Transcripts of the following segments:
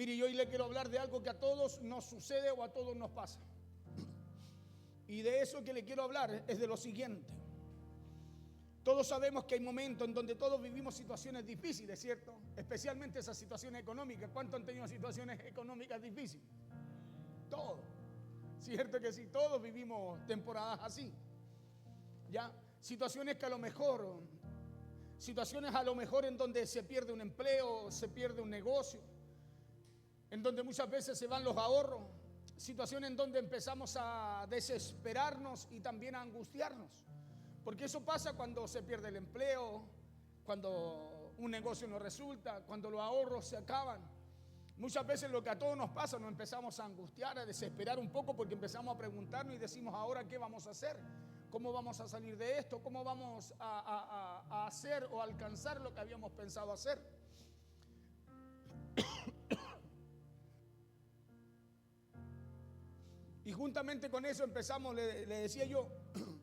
Mire, yo hoy le quiero hablar de algo que a todos nos sucede o a todos nos pasa. Y de eso que le quiero hablar es de lo siguiente. Todos sabemos que hay momentos en donde todos vivimos situaciones difíciles, ¿cierto? Especialmente esas situaciones económicas. ¿Cuántos han tenido situaciones económicas difíciles? Todos. ¿Cierto que sí? Todos vivimos temporadas así. ¿Ya? Situaciones a lo mejor en donde se pierde un empleo, se pierde un negocio, en donde muchas veces se van los ahorros, situaciones en donde empezamos a desesperarnos y también a angustiarnos, porque eso pasa cuando se pierde el empleo, cuando un negocio no resulta, cuando los ahorros se acaban. Muchas veces lo que a todos nos pasa, nos empezamos a angustiar, a desesperar un poco, porque empezamos a preguntarnos y decimos, ¿ahora qué vamos a hacer? ¿Cómo vamos a salir de esto? ¿Cómo vamos a hacer o alcanzar lo que habíamos pensado hacer? Y juntamente con eso empezamos, le decía yo,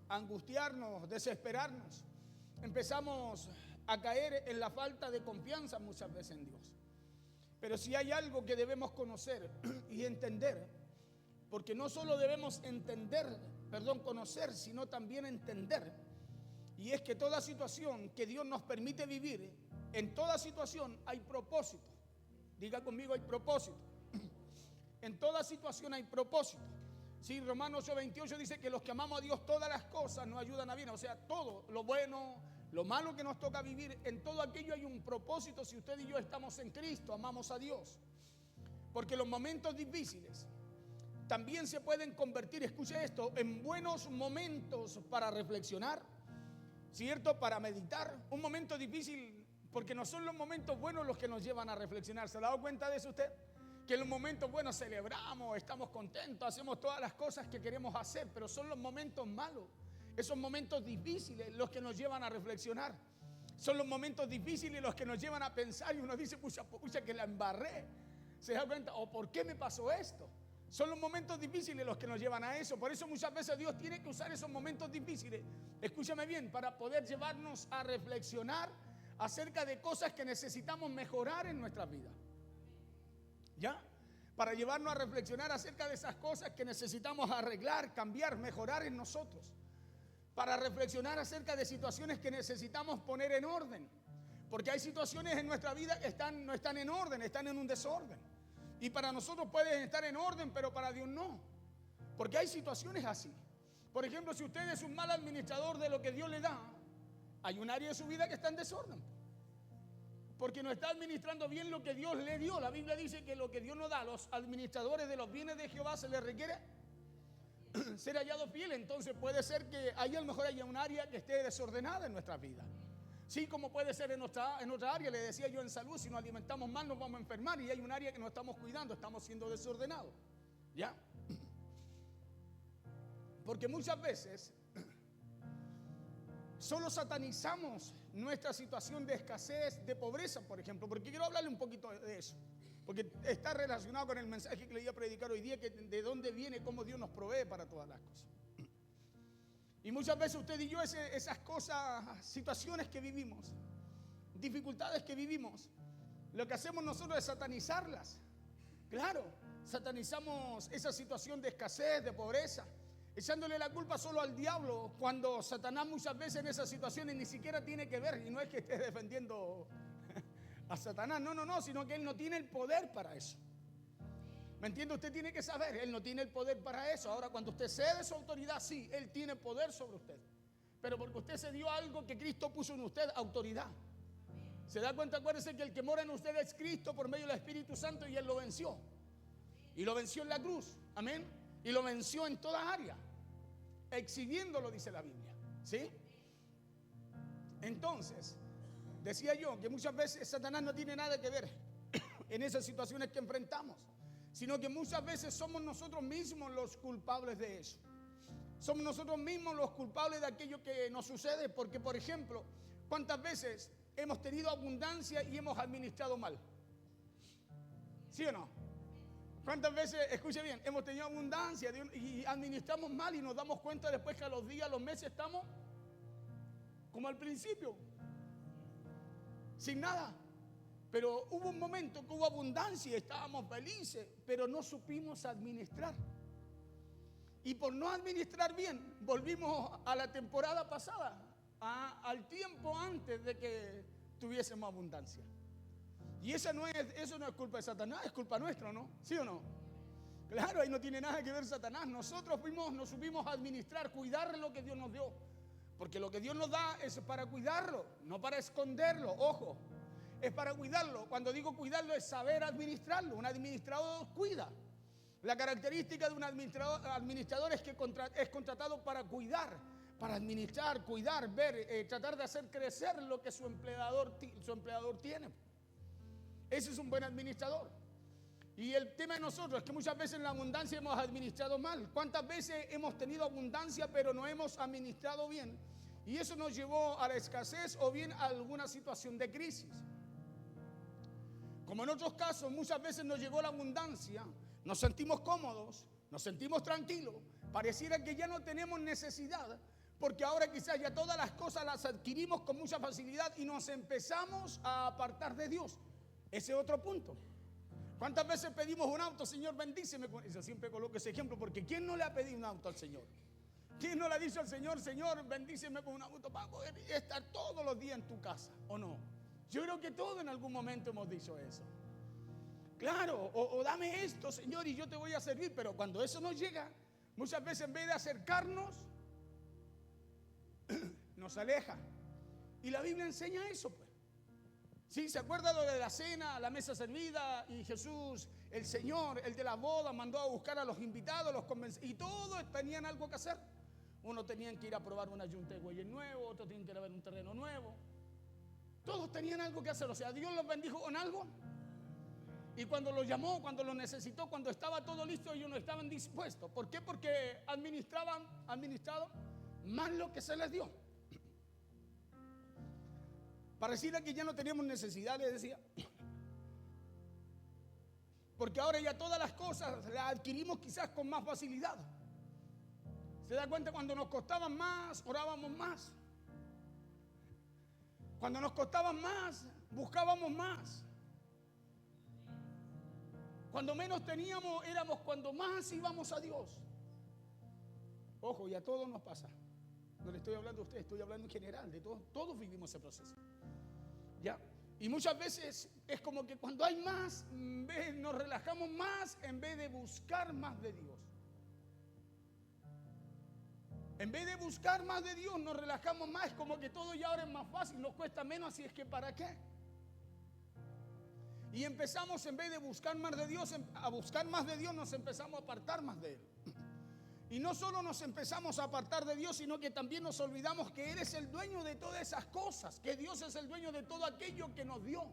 a angustiarnos, desesperarnos. Empezamos a caer en la falta de confianza muchas veces en Dios. Pero si hay algo que debemos conocer y entender, porque no solo debemos conocer, sino también entender, y es que toda situación que Dios nos permite vivir, en toda situación hay propósito. Diga conmigo, hay propósito. En toda situación hay propósito. Sí, Romanos 8:28 dice que los que amamos a Dios, todas las cosas nos ayudan a bien. O sea, todo, lo bueno, lo malo que nos toca vivir, en todo aquello hay un propósito. Si usted y yo estamos en Cristo, amamos a Dios. Porque los momentos difíciles también se pueden convertir, escuche esto, en buenos momentos para reflexionar, ¿cierto? Para meditar. Un momento difícil, porque no son los momentos buenos los que nos llevan a reflexionar. ¿Se ha dado cuenta de eso usted? Que en los momentos buenos celebramos, estamos contentos, hacemos todas las cosas que queremos hacer, pero son los momentos malos, esos momentos difíciles los que nos llevan a reflexionar. Son los momentos difíciles los que nos llevan a pensar y uno dice, pucha, que la embarré. ¿Se da cuenta? ¿O por qué me pasó esto? Son los momentos difíciles los que nos llevan a eso. Por eso muchas veces Dios tiene que usar esos momentos difíciles, escúchame bien, para poder llevarnos a reflexionar acerca de cosas que necesitamos mejorar en nuestra vida. ¿Ya? Para llevarnos a reflexionar acerca de esas cosas que necesitamos arreglar, cambiar, mejorar en nosotros. Para reflexionar acerca de situaciones que necesitamos poner en orden. Porque hay situaciones en nuestra vida que no están en orden, están en un desorden. Y para nosotros pueden estar en orden, pero para Dios no. Porque hay situaciones así. Por ejemplo, si usted es un mal administrador de lo que Dios le da, hay un área de su vida que está en desorden. Porque no está administrando bien lo que Dios le dio. La Biblia dice que lo que Dios nos da a los administradores de los bienes de Jehová se les requiere ser hallado fiel. Entonces puede ser que ahí a lo mejor haya un área que esté desordenada en nuestra vida. Sí, como puede ser en otra área. Le decía yo en salud, si nos alimentamos mal nos vamos a enfermar. Y hay un área que no estamos cuidando, estamos siendo desordenados. ¿Ya? Porque muchas veces solo satanizamos nuestra situación de escasez, de pobreza, por ejemplo. Porque quiero hablarle un poquito de eso. Porque está relacionado con el mensaje que le iba a predicar hoy día, que de dónde viene, cómo Dios nos provee para todas las cosas. Y muchas veces usted y yo esas cosas, situaciones que vivimos, dificultades que vivimos, lo que hacemos nosotros es satanizarlas. Claro, satanizamos esa situación de escasez, de pobreza, echándole la culpa solo al diablo, cuando Satanás muchas veces en esas situaciones ni siquiera tiene que ver. Y no es que esté defendiendo a Satanás, no, sino que él no tiene el poder para eso. ¿Me entiende? Usted tiene que saber, él no tiene el poder para eso. Ahora, cuando usted cede su autoridad, sí, él tiene poder sobre usted. Pero porque usted se dio algo que Cristo puso en usted, autoridad. ¿Se da cuenta? Acuérdese que el que mora en usted es Cristo por medio del Espíritu Santo, y él lo venció. Y lo venció en la cruz, amén. Y lo venció en toda área, exhibiéndolo, dice la Biblia, ¿sí? Entonces, decía yo que muchas veces Satanás no tiene nada que ver en esas situaciones que enfrentamos, sino que muchas veces somos nosotros mismos los culpables de eso. Somos nosotros mismos los culpables de aquello que nos sucede. Porque, por ejemplo, ¿cuántas veces hemos tenido abundancia y hemos administrado mal? ¿Sí o no? ¿Cuántas veces, escuche bien, hemos tenido abundancia y administramos mal y nos damos cuenta después que a los días, a los meses estamos como al principio, sin nada? Pero hubo un momento que hubo abundancia, estábamos felices, pero no supimos administrar. Y por no administrar bien, volvimos a la temporada pasada, al tiempo antes de que tuviésemos abundancia. Y eso no es culpa de Satanás, es culpa nuestra, ¿no? ¿Sí o no? Claro, ahí no tiene nada que ver Satanás. Nosotros no supimos administrar, cuidar lo que Dios nos dio. Porque lo que Dios nos da es para cuidarlo, no para esconderlo. Ojo, es para cuidarlo. Cuando digo cuidarlo es saber administrarlo. Un administrador cuida. La característica de un administrador es que es contratado para cuidar, para administrar, cuidar, ver, tratar de hacer crecer lo que su empleador tiene. Ese es un buen administrador. Y el tema de nosotros es que muchas veces en la abundancia hemos administrado mal. ¿Cuántas veces hemos tenido abundancia pero no hemos administrado bien? Y eso nos llevó a la escasez o bien a alguna situación de crisis. Como en otros casos, muchas veces nos llegó la abundancia, nos sentimos cómodos, nos sentimos tranquilos, pareciera que ya no tenemos necesidad, porque ahora quizás ya todas las cosas las adquirimos con mucha facilidad y nos empezamos a apartar de Dios. Ese es otro punto. ¿Cuántas veces pedimos un auto? Señor, bendíceme. Yo siempre coloco ese ejemplo, porque ¿quién no le ha pedido un auto al Señor? ¿Quién no le ha dicho al Señor, Señor, bendíceme con un auto para poder estar todos los días en tu casa? ¿O no? Yo creo que todos en algún momento hemos dicho eso. Claro, o dame esto, Señor, y yo te voy a servir. Pero cuando eso nos llega, muchas veces en vez de acercarnos, nos aleja. Y la Biblia enseña eso, pues. Sí, ¿se acuerda lo de la cena, la mesa servida? Y Jesús, el Señor, el de la boda, mandó a buscar a los invitados, los convenció, y todos tenían algo que hacer. Unos tenían que ir a probar una yunta de bueyes nuevo, otros tenían que ir a ver un terreno nuevo. Todos tenían algo que hacer, o sea, Dios los bendijo con algo. Y cuando los llamó, cuando los necesitó, cuando estaba todo listo, ellos no estaban dispuestos. ¿Por qué? Porque administraron más lo que se les dio. Pareciera que ya no teníamos necesidad, les decía. Porque ahora ya todas las cosas las adquirimos quizás con más facilidad. ¿Se da cuenta? Cuando nos costaban más, orábamos más. Cuando nos costaban más, buscábamos más. Cuando menos teníamos, éramos cuando más íbamos a Dios. Ojo, y a todos nos pasa. No le estoy hablando a ustedes, estoy hablando en general, de todos vivimos ese proceso. ¿Ya? Y muchas veces es como que cuando hay más, nos relajamos más en vez de buscar más de Dios. En vez de buscar más de Dios, nos relajamos más, es como que todo ya ahora es más fácil, nos cuesta menos, así es que ¿para qué? Y empezamos, en vez de buscar más de Dios, a buscar más de Dios, nos empezamos a apartar más de Él. Y no solo nos empezamos a apartar de Dios, sino que también nos olvidamos que Él es el dueño de todas esas cosas, que Dios es el dueño de todo aquello que nos dio,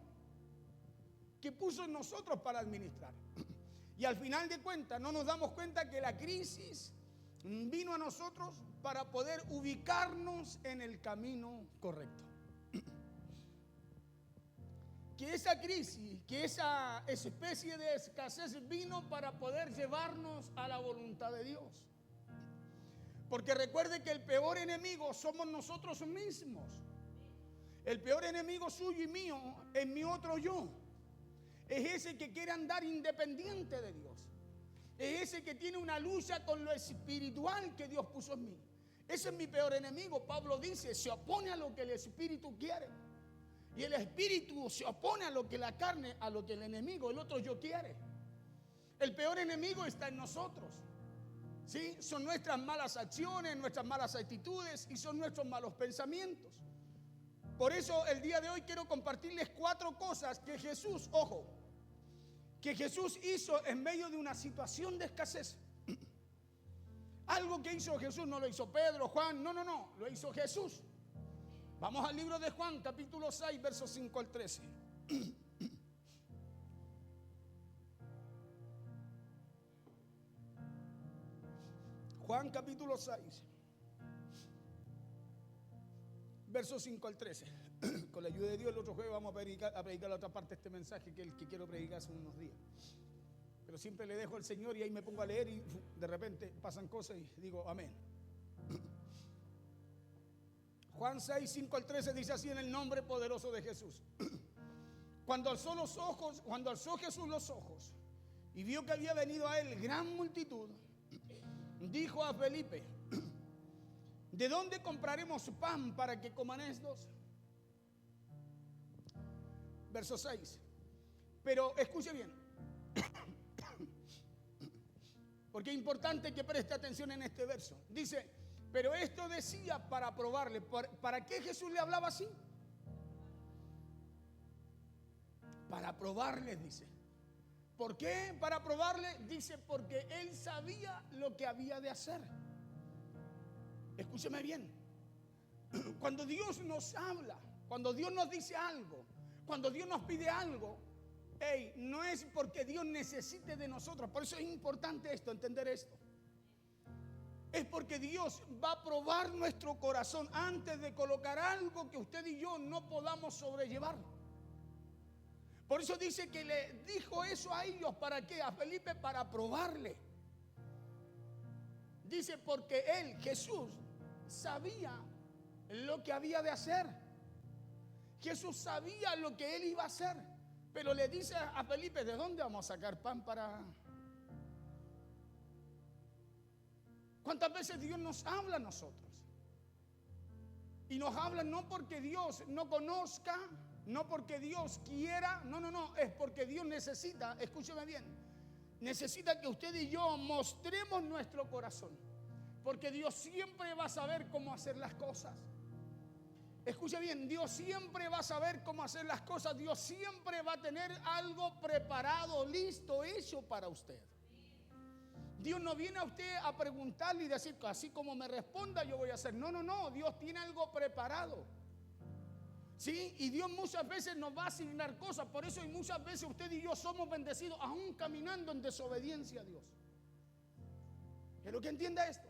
que puso en nosotros para administrar. Y al final de cuentas no nos damos cuenta que la crisis vino a nosotros para poder ubicarnos en el camino correcto. Que esa crisis, que esa especie de escasez vino para poder llevarnos a la voluntad de Dios. Porque recuerde que el peor enemigo somos nosotros mismos. El peor enemigo suyo y mío es mi otro yo. Es ese que quiere andar independiente de Dios. Es ese que tiene una lucha con lo espiritual que Dios puso en mí. Ese es mi peor enemigo. Pablo dice, se opone a lo que el espíritu quiere. Y el espíritu se opone a lo que la carne, a lo que el enemigo, el otro yo quiere. El peor enemigo está en nosotros. ¿Sí? Son nuestras malas acciones, nuestras malas actitudes y son nuestros malos pensamientos. Por eso el día de hoy quiero compartirles 4 cosas que Jesús, ojo, que Jesús hizo en medio de una situación de escasez. Algo que hizo Jesús, no lo hizo Pedro, Juan, no, lo hizo Jesús. Vamos al libro de Juan, capítulo 6, versos 5 al 13. Juan capítulo 6, versos 5 al 13. Con la ayuda de Dios, el otro jueves vamos a predicar la otra parte de este mensaje que es el que quiero predicar hace unos días. Pero siempre le dejo al Señor y ahí me pongo a leer y de repente pasan cosas y digo amén. Juan 6, 5 al 13 dice así en el nombre poderoso de Jesús. Cuando alzó Jesús los ojos y vio que había venido a él gran multitud, dijo a Felipe: ¿de dónde compraremos pan para que coman estos? Verso 6. Pero escuche bien, porque es importante que preste atención en este verso. Dice, pero esto decía para probarle. ¿Para qué Jesús le hablaba así? Para probarle, dice. ¿Por qué para probarle? Dice, porque él sabía lo que había de hacer. Escúcheme bien. Cuando Dios nos habla, cuando Dios nos dice algo, cuando Dios nos pide algo, no es porque Dios necesite de nosotros. Por eso es importante esto, entender esto. Es porque Dios va a probar nuestro corazón antes de colocar algo que usted y yo no podamos sobrellevar. Por eso dice que le dijo eso a ellos. ¿Para qué? A Felipe, para probarle. Dice, porque él, Jesús, sabía lo que había de hacer. Jesús sabía lo que él iba a hacer. Pero le dice a Felipe, ¿de dónde vamos a sacar pan para...? ¿Cuántas veces Dios nos habla a nosotros? Y nos habla no porque Dios no conozca, no porque Dios quiera, no, es porque Dios necesita, escúcheme bien, necesita que usted y yo mostremos nuestro corazón. Porque Dios siempre va a saber cómo hacer las cosas. Escuche bien, Dios siempre va a saber cómo hacer las cosas. Dios siempre va a tener algo preparado, listo, hecho para usted. Dios no viene a usted a preguntarle y decir, así como me responda yo voy a hacer. No, Dios tiene algo preparado. ¿Sí? Y Dios muchas veces nos va a asignar cosas. Por eso muchas veces usted y yo somos bendecidos aún caminando en desobediencia a Dios. ¿Quiero que entienda esto?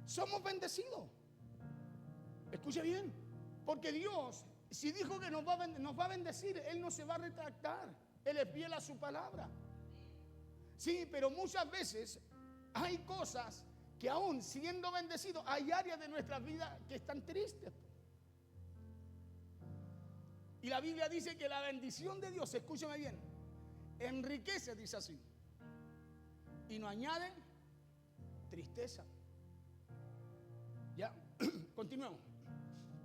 Somos bendecidos. Escuche bien. Porque Dios, si dijo que nos va a bendecir, Él no se va a retractar. Él es fiel a su palabra. Sí, pero muchas veces hay cosas que aún siendo bendecidos, hay áreas de nuestra vida que están tristes. Y la Biblia dice que la bendición de Dios, escúcheme bien, enriquece, dice así, y no añade tristeza. Ya, continuemos.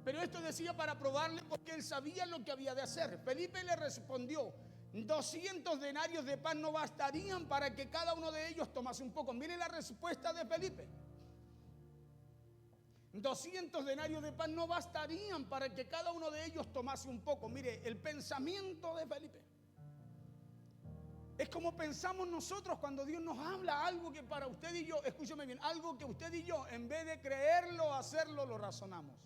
Pero esto decía para probarle porque él sabía lo que había de hacer. Felipe le respondió, 200 denarios de pan no bastarían para que cada uno de ellos tomase un poco. Mire la respuesta de Felipe. 200 denarios de pan no bastarían para que cada uno de ellos tomase un poco. Mire, el pensamiento de Felipe. Es como pensamos nosotros cuando Dios nos habla algo que para usted y yo, escúcheme bien, algo que usted y yo, en vez de creerlo o hacerlo, lo razonamos.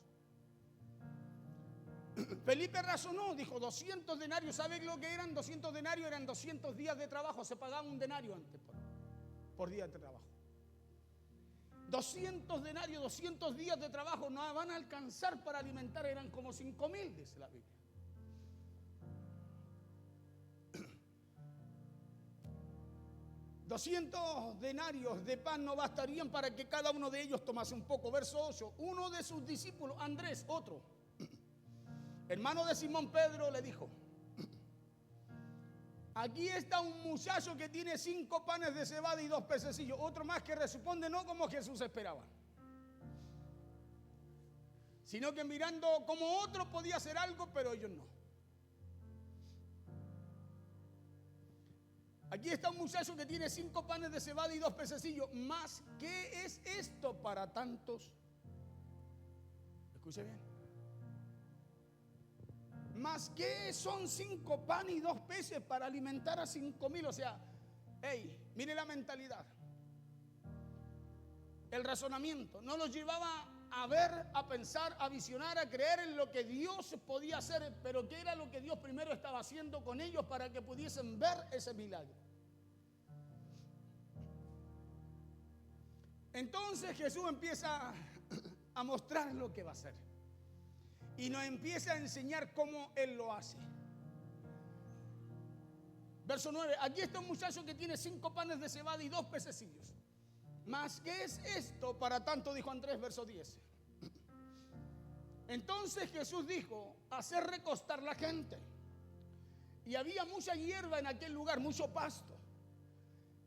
Felipe razonó, dijo 200 denarios. ¿Sabe lo que eran 200 denarios? Eran 200 días de trabajo. Se pagaba un denario antes por día de trabajo. 200 denarios, 200 días de trabajo no van a alcanzar para alimentar. Eran como 5.000, dice la Biblia. $200 denarios de pan no bastarían para que cada uno de ellos tomase un poco. Verso 8. Uno de sus discípulos, Andrés, otro, hermano de Simón Pedro, le dijo, aquí está un muchacho que tiene 5 panes de cebada y 2 pececillos. Otro más que responde no como Jesús esperaba, sino que mirando como otro podía hacer algo, pero ellos no. Aquí está un muchacho que tiene 5 panes de cebada y 2 pececillos. Más, ¿qué es esto para tantos? Escuche bien. Más, ¿qué son 5 panes y 2 peces para alimentar a 5.000? O sea, mire la mentalidad. El razonamiento no los llevaba a ver, a pensar, a visionar, a creer en lo que Dios podía hacer, pero qué era lo que Dios primero estaba haciendo con ellos para que pudiesen ver ese milagro. Entonces Jesús empieza a mostrar lo que va a hacer y nos empieza a enseñar cómo Él lo hace. Verso 9, aquí está un muchacho que tiene 5 panes de cebada y 2 pececillos. Mas, ¿qué es esto para tanto? Dijo Andrés, verso 10. Entonces Jesús dijo, hacer recostar la gente. y había mucha hierba en aquel lugar, mucho pasto.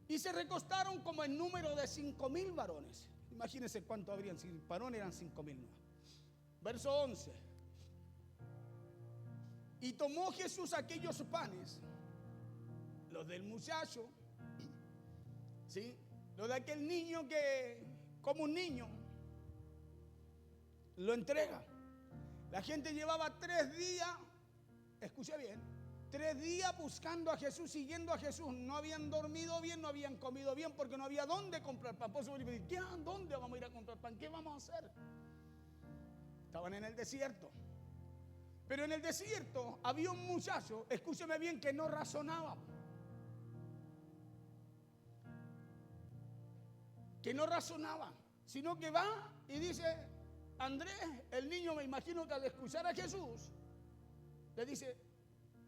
Y se recostaron como en número de 5,000 varones. Imagínense cuánto habrían, si varones eran 5,000. ¿No? Verso 11. Y tomó Jesús aquellos panes, los del muchacho, ¿sí? Lo de aquel niño que, como un niño, lo entrega. La gente llevaba 3 días, escuche bien, 3 días buscando a Jesús, siguiendo a Jesús. No habían dormido bien, no habían comido bien, porque no había dónde comprar pan. Por eso me dicen, ¿dónde vamos a ir a comprar pan? ¿Qué vamos a hacer? Estaban en el desierto. Pero en el desierto había un muchacho, escúcheme bien, que no razonaba. Que no razonaba, sino que va y dice, Andrés, el niño, me imagino que al escuchar a Jesús, le dice,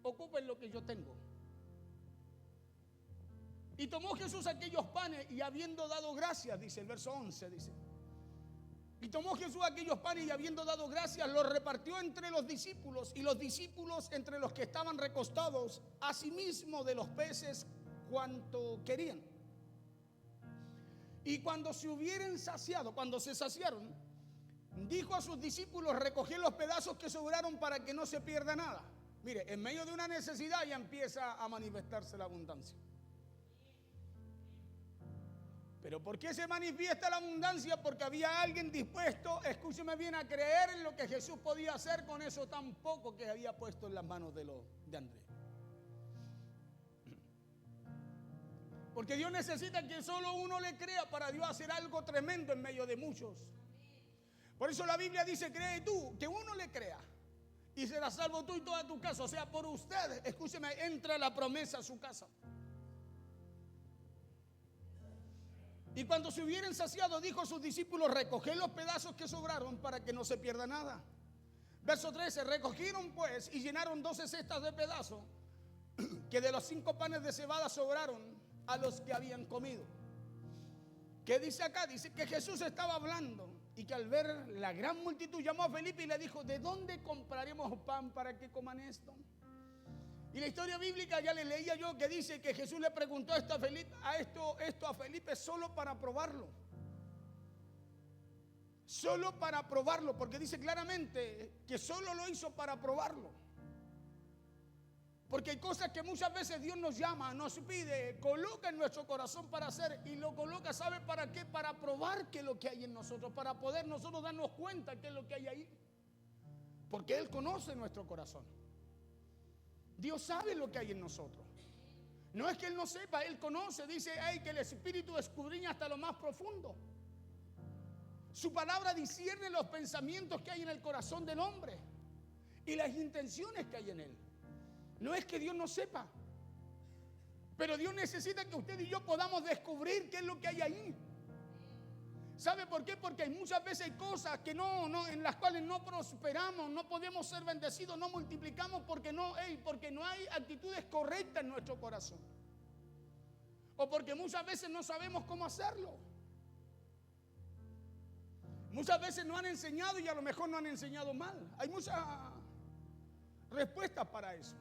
ocupen lo que yo tengo. Y tomó Jesús aquellos panes y habiendo dado gracias, dice el verso 11, dice. Y tomó Jesús aquellos panes y habiendo dado gracias, los repartió entre los discípulos y los discípulos entre los que estaban recostados, asimismo de los peces cuanto querían. Y cuando se hubieran saciado, cuando se saciaron, dijo a sus discípulos, recoged los pedazos que sobraron para que no se pierda nada. Mire, en medio de una necesidad ya empieza a manifestarse la abundancia. ¿Pero por qué se manifiesta la abundancia? Porque había alguien dispuesto, escúcheme bien, a creer en lo que Jesús podía hacer con eso tan poco que había puesto en las manos de Andrés. Porque Dios necesita que solo uno le crea para Dios hacer algo tremendo en medio de muchos. Por eso la Biblia dice, cree tú, que uno le crea y será salvo tú y toda tu casa. O sea, por usted, escúcheme, entra la promesa a su casa. Y cuando se hubieran saciado, dijo a sus discípulos, recoged los pedazos que sobraron para que no se pierda nada. Verso 13, recogieron pues y llenaron 12 cestas de pedazos que de los 5 panes de cebada sobraron a los que habían comido. ¿Qué dice acá? Dice que Jesús estaba hablando y que al ver la gran multitud llamó a Felipe y le dijo, ¿de dónde compraremos pan para que coman esto? Y la historia bíblica ya le leía yo que dice que Jesús le preguntó esto a Felipe solo para probarlo. Solo para probarlo, porque dice claramente que solo lo hizo para probarlo. Porque hay cosas que muchas veces Dios nos llama, nos pide, coloca en nuestro corazón para hacer y lo coloca, ¿sabe para qué? Para probar qué es lo que hay en nosotros, para poder nosotros darnos cuenta qué es lo que hay ahí. Porque Él conoce nuestro corazón. Dios sabe lo que hay en nosotros. No es que Él no sepa, Él conoce. Dice que el Espíritu escudriña hasta lo más profundo. Su palabra discierne los pensamientos que hay en el corazón del hombre y las intenciones que hay en él. No es que Dios no sepa, pero Dios necesita que usted y yo podamos descubrir qué es lo que hay ahí. ¿Sabe por qué? Porque muchas veces hay cosas que en las cuales no prosperamos, no podemos ser bendecidos, no multiplicamos porque no hay actitudes correctas en nuestro corazón. O porque muchas veces no sabemos cómo hacerlo. Muchas veces no han enseñado y a lo mejor no han enseñado mal. Hay muchas respuestas para eso.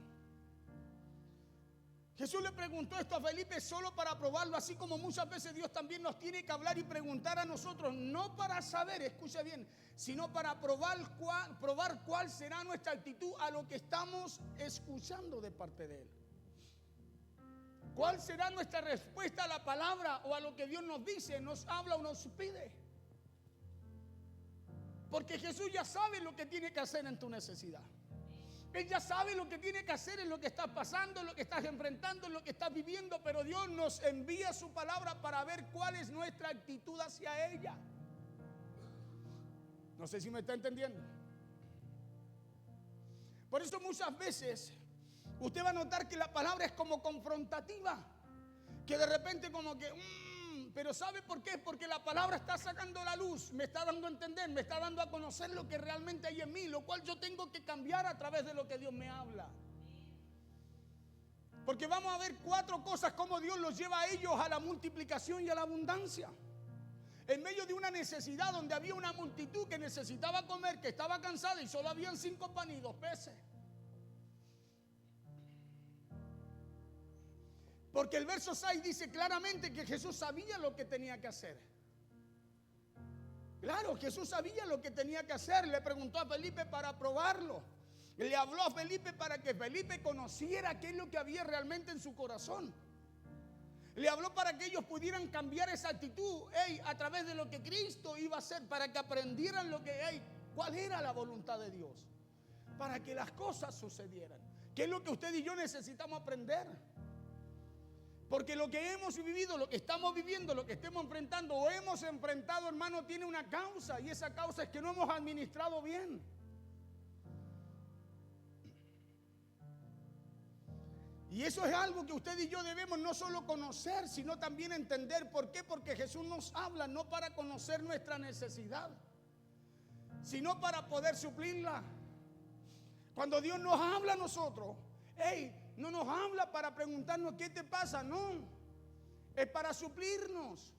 Jesús le preguntó esto a Felipe solo para probarlo, así como muchas veces Dios también nos tiene que hablar y preguntar a nosotros, no para saber, escuche bien, sino para probar cuál será nuestra actitud a lo que estamos escuchando de parte de Él. ¿Cuál será nuestra respuesta a la palabra o a lo que Dios nos dice, nos habla o nos pide? Porque Jesús ya sabe lo que tiene que hacer en tu necesidad. Él ya sabe lo que tiene que hacer en lo que estás pasando, en lo que estás enfrentando, en lo que estás viviendo, pero Dios nos envía su palabra para ver cuál es nuestra actitud hacia ella. No sé si me está entendiendo. Por eso muchas veces usted va a notar que la palabra es como confrontativa, que de repente como que, pero ¿sabe por qué? Porque la palabra está sacando la luz, me está dando a entender, me está dando a conocer lo que realmente hay en mí, lo cual yo tengo que cambiar a través de lo que Dios me habla. Porque vamos a ver 4 cosas como Dios los lleva a ellos a la multiplicación y a la abundancia. En medio de una necesidad donde había una multitud que necesitaba comer, que estaba cansada y solo habían 5 panes y 2 peces. Porque el verso 6 dice claramente que Jesús sabía lo que tenía que hacer. Claro, Jesús sabía lo que tenía que hacer. Le preguntó a Felipe para probarlo. Le habló a Felipe para que Felipe conociera qué es lo que había realmente en su corazón. Le habló para que ellos pudieran cambiar esa actitud a través de lo que Cristo iba a hacer, para que aprendieran lo que cuál era la voluntad de Dios, para que las cosas sucedieran. ¿Qué es lo que usted y yo necesitamos aprender? Porque lo que hemos vivido, lo que estamos viviendo, lo que estemos enfrentando o hemos enfrentado, hermano, tiene una causa, y esa causa es que no hemos administrado bien. Y eso es algo que usted y yo debemos no solo conocer, sino también entender. ¿Por qué? Porque Jesús nos habla no para conocer nuestra necesidad, sino para poder suplirla. Cuando Dios nos habla a nosotros, no nos habla para preguntarnos qué te pasa, no. Es para suplirnos.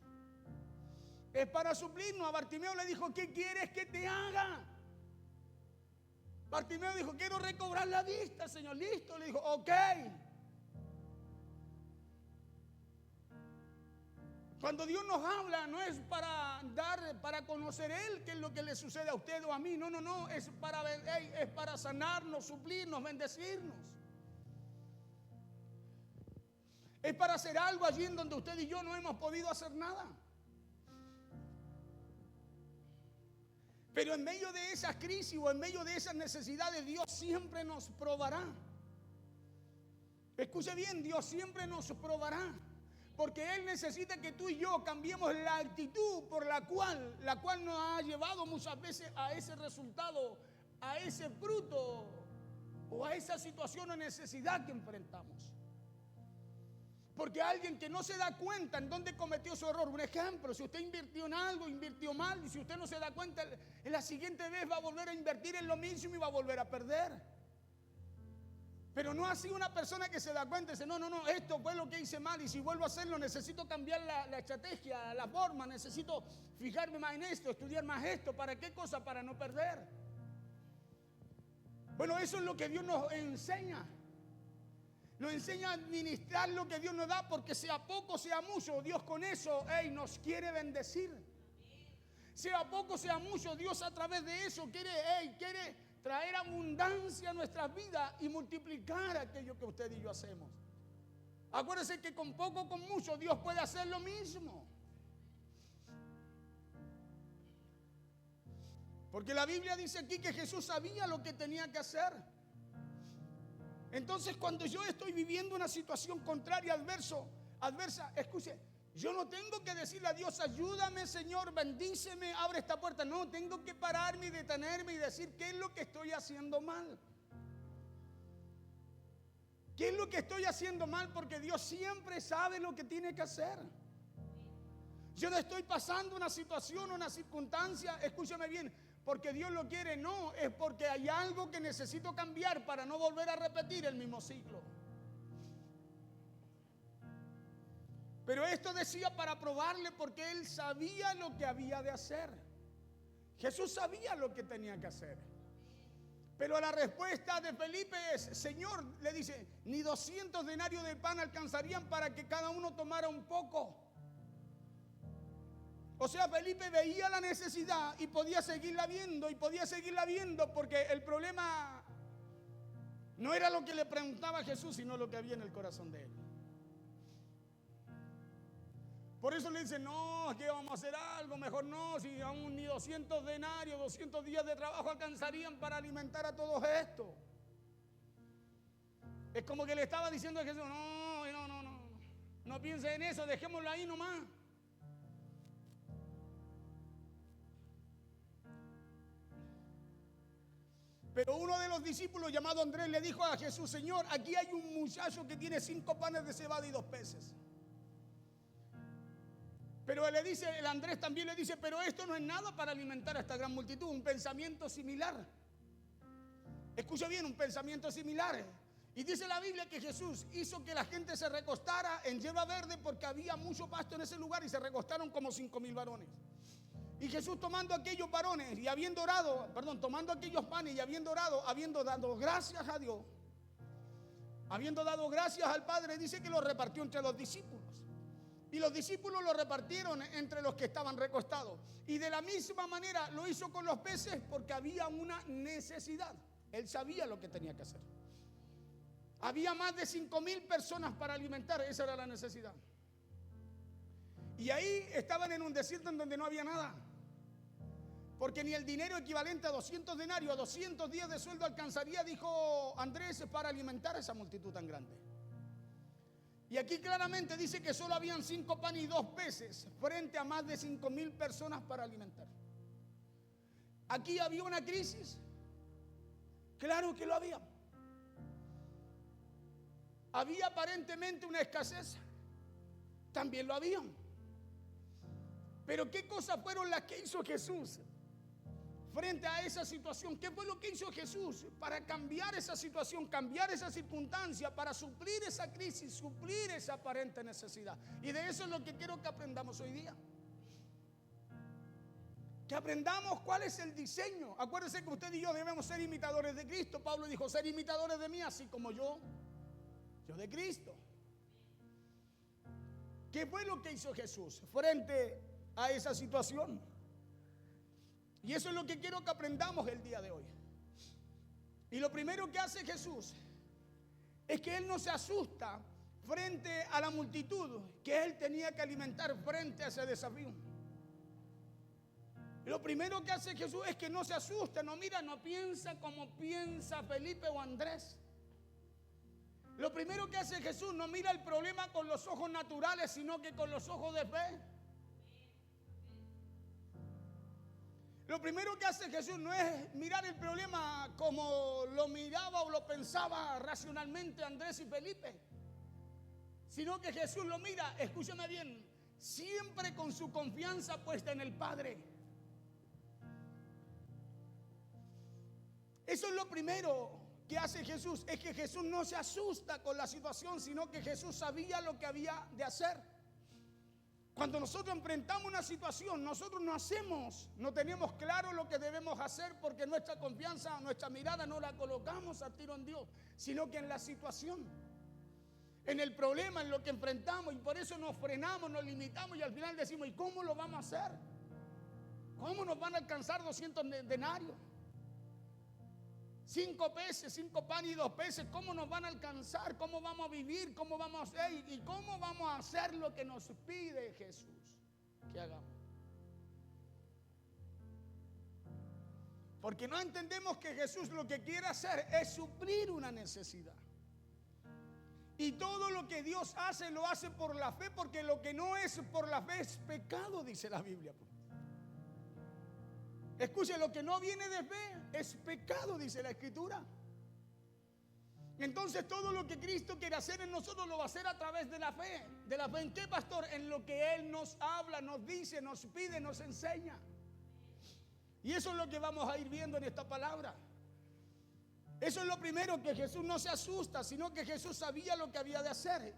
Es para suplirnos. A Bartimeo le dijo, ¿qué quieres que te haga? Bartimeo dijo, quiero recobrar la vista, Señor. Listo, le dijo, ok. Cuando Dios nos habla, no es para conocer Él qué es lo que le sucede a usted o a mí. No. Es para sanarnos, suplirnos, bendecirnos. Es para hacer algo allí en donde usted y yo no hemos podido hacer nada. Pero en medio de esas crisis o en medio de esas necesidades, Dios siempre nos probará. Escuche bien, Dios siempre nos probará. Porque Él necesita que tú y yo cambiemos la actitud por la cual nos ha llevado muchas veces a ese resultado, a ese fruto o a esa situación o necesidad que enfrentamos. Porque alguien que no se da cuenta en dónde cometió su error, un ejemplo, si usted invirtió en algo, invirtió mal, y si usted no se da cuenta, en la siguiente vez va a volver a invertir en lo mismo y va a volver a perder. Pero no así una persona que se da cuenta y dice, no, esto fue lo que hice mal, y si vuelvo a hacerlo necesito cambiar la estrategia, la forma, necesito fijarme más en esto, estudiar más esto. ¿Para qué cosa? Para no perder. Bueno, eso es lo que Dios nos enseña. Nos enseña a administrar lo que Dios nos da, porque sea poco, sea mucho, Dios con eso nos quiere bendecir. Sea poco, sea mucho, Dios a través de eso quiere traer abundancia a nuestras vidas y multiplicar aquello que usted y yo hacemos. Acuérdese que con poco o con mucho Dios puede hacer lo mismo. Porque la Biblia dice aquí que Jesús sabía lo que tenía que hacer. Entonces, cuando yo estoy viviendo una situación contraria, adversa, escuche, yo no tengo que decirle a Dios, ayúdame, Señor, bendíceme, abre esta puerta. No, tengo que pararme y detenerme y decir qué es lo que estoy haciendo mal. ¿Qué es lo que estoy haciendo mal? Porque Dios siempre sabe lo que tiene que hacer. Yo no estoy pasando una situación o una circunstancia, escúchame bien, porque Dios lo quiere, no, es porque hay algo que necesito cambiar para no volver a repetir el mismo ciclo. Pero esto decía para probarle, porque Él sabía lo que había de hacer. Jesús sabía lo que tenía que hacer. Pero la respuesta de Felipe es, Señor, le dice, ni 200 denarios de pan alcanzarían para que cada uno tomara un poco. O sea, Felipe veía la necesidad y podía seguirla viendo, porque el problema no era lo que le preguntaba a Jesús, sino lo que había en el corazón de él. Por eso le dice, no, es que vamos a hacer algo, mejor no, si aún ni 200 denarios, 200 días de trabajo alcanzarían para alimentar a todos estos. Es como que le estaba diciendo a Jesús, no piense en eso, dejémoslo ahí nomás. Pero uno de los discípulos llamado Andrés le dijo a Jesús, Señor, aquí hay un muchacho que tiene 5 panes de cebada y 2 peces. Pero el Andrés también le dice, pero esto no es nada para alimentar a esta gran multitud. Un pensamiento similar. Escucha bien, un pensamiento similar. Y dice la Biblia que Jesús hizo que la gente se recostara en hierba verde porque había mucho pasto en ese lugar, y se recostaron como 5,000 varones. Y Jesús tomando aquellos varones y tomando aquellos panes y habiendo dado gracias a Dios, Habiendo dado gracias al Padre, dice que lo repartió entre los discípulos. Y los discípulos lo repartieron entre los que estaban recostados. Y de la misma manera lo hizo con los peces porque había una necesidad. Él sabía lo que tenía que hacer. Había más de 5,000 personas para alimentar, esa era la necesidad. Y ahí estaban en un desierto en donde no había nada. Porque ni el dinero equivalente a 200 denarios, a 200 días de sueldo alcanzaría, dijo Andrés, para alimentar a esa multitud tan grande. Y aquí claramente dice que solo habían 5 panes y 2 peces frente a más de 5,000 personas para alimentar. Aquí había una crisis. Claro que lo había. Había aparentemente una escasez. También lo había. Pero ¿qué cosas fueron las que hizo Jesús frente a esa situación? ¿Qué fue lo que hizo Jesús para cambiar esa situación, cambiar esa circunstancia, para suplir esa crisis, suplir esa aparente necesidad? Y de eso es lo que quiero que aprendamos hoy día. Que aprendamos cuál es el diseño. Acuérdense que usted y yo debemos ser imitadores de Cristo. Pablo dijo, ser imitadores de mí, así como yo de Cristo. ¿Qué fue lo que hizo Jesús frente a esa situación? Y eso es lo que quiero que aprendamos el día de hoy. Y lo primero que hace Jesús es que Él no se asusta frente a la multitud que Él tenía que alimentar frente a ese desafío. Lo primero que hace Jesús es que no se asusta, no mira, no piensa como piensa Felipe o Andrés. Lo primero que hace Jesús no mira el problema con los ojos naturales, sino que con los ojos de fe. Lo primero que hace Jesús no es mirar el problema como lo miraba o lo pensaba racionalmente Andrés y Felipe, sino que Jesús lo mira, escúchame bien, siempre con su confianza puesta en el Padre. Eso es lo primero que hace Jesús, es que Jesús no se asusta con la situación, sino que Jesús sabía lo que había de hacer. Cuando nosotros enfrentamos una situación, nosotros no tenemos claro lo que debemos hacer, porque nuestra confianza, nuestra mirada no la colocamos a tiro en Dios, sino que en la situación, en el problema, en lo que enfrentamos, y por eso nos frenamos, nos limitamos y al final decimos, ¿y cómo lo vamos a hacer? ¿Cómo nos van a alcanzar 200 denarios? 5 peces, 5 panes y 2 peces, ¿cómo nos van a alcanzar? ¿Cómo vamos a vivir? ¿Cómo vamos a hacer? ¿Y cómo vamos a hacer lo que nos pide Jesús que hagamos? Porque no entendemos que Jesús lo que quiere hacer es suplir una necesidad. Y todo lo que Dios hace, lo hace por la fe, porque lo que no es por la fe es pecado, dice la Biblia. Escuche, lo que no viene de fe es pecado, dice la Escritura. Entonces todo lo que Cristo quiere hacer en nosotros lo va a hacer a través de la fe. ¿De la fe en qué, pastor? En lo que Él nos habla, nos dice, nos pide, nos enseña. Y eso es lo que vamos a ir viendo en esta palabra. Eso es lo primero, que Jesús no se asusta, sino que Jesús sabía lo que había de hacer.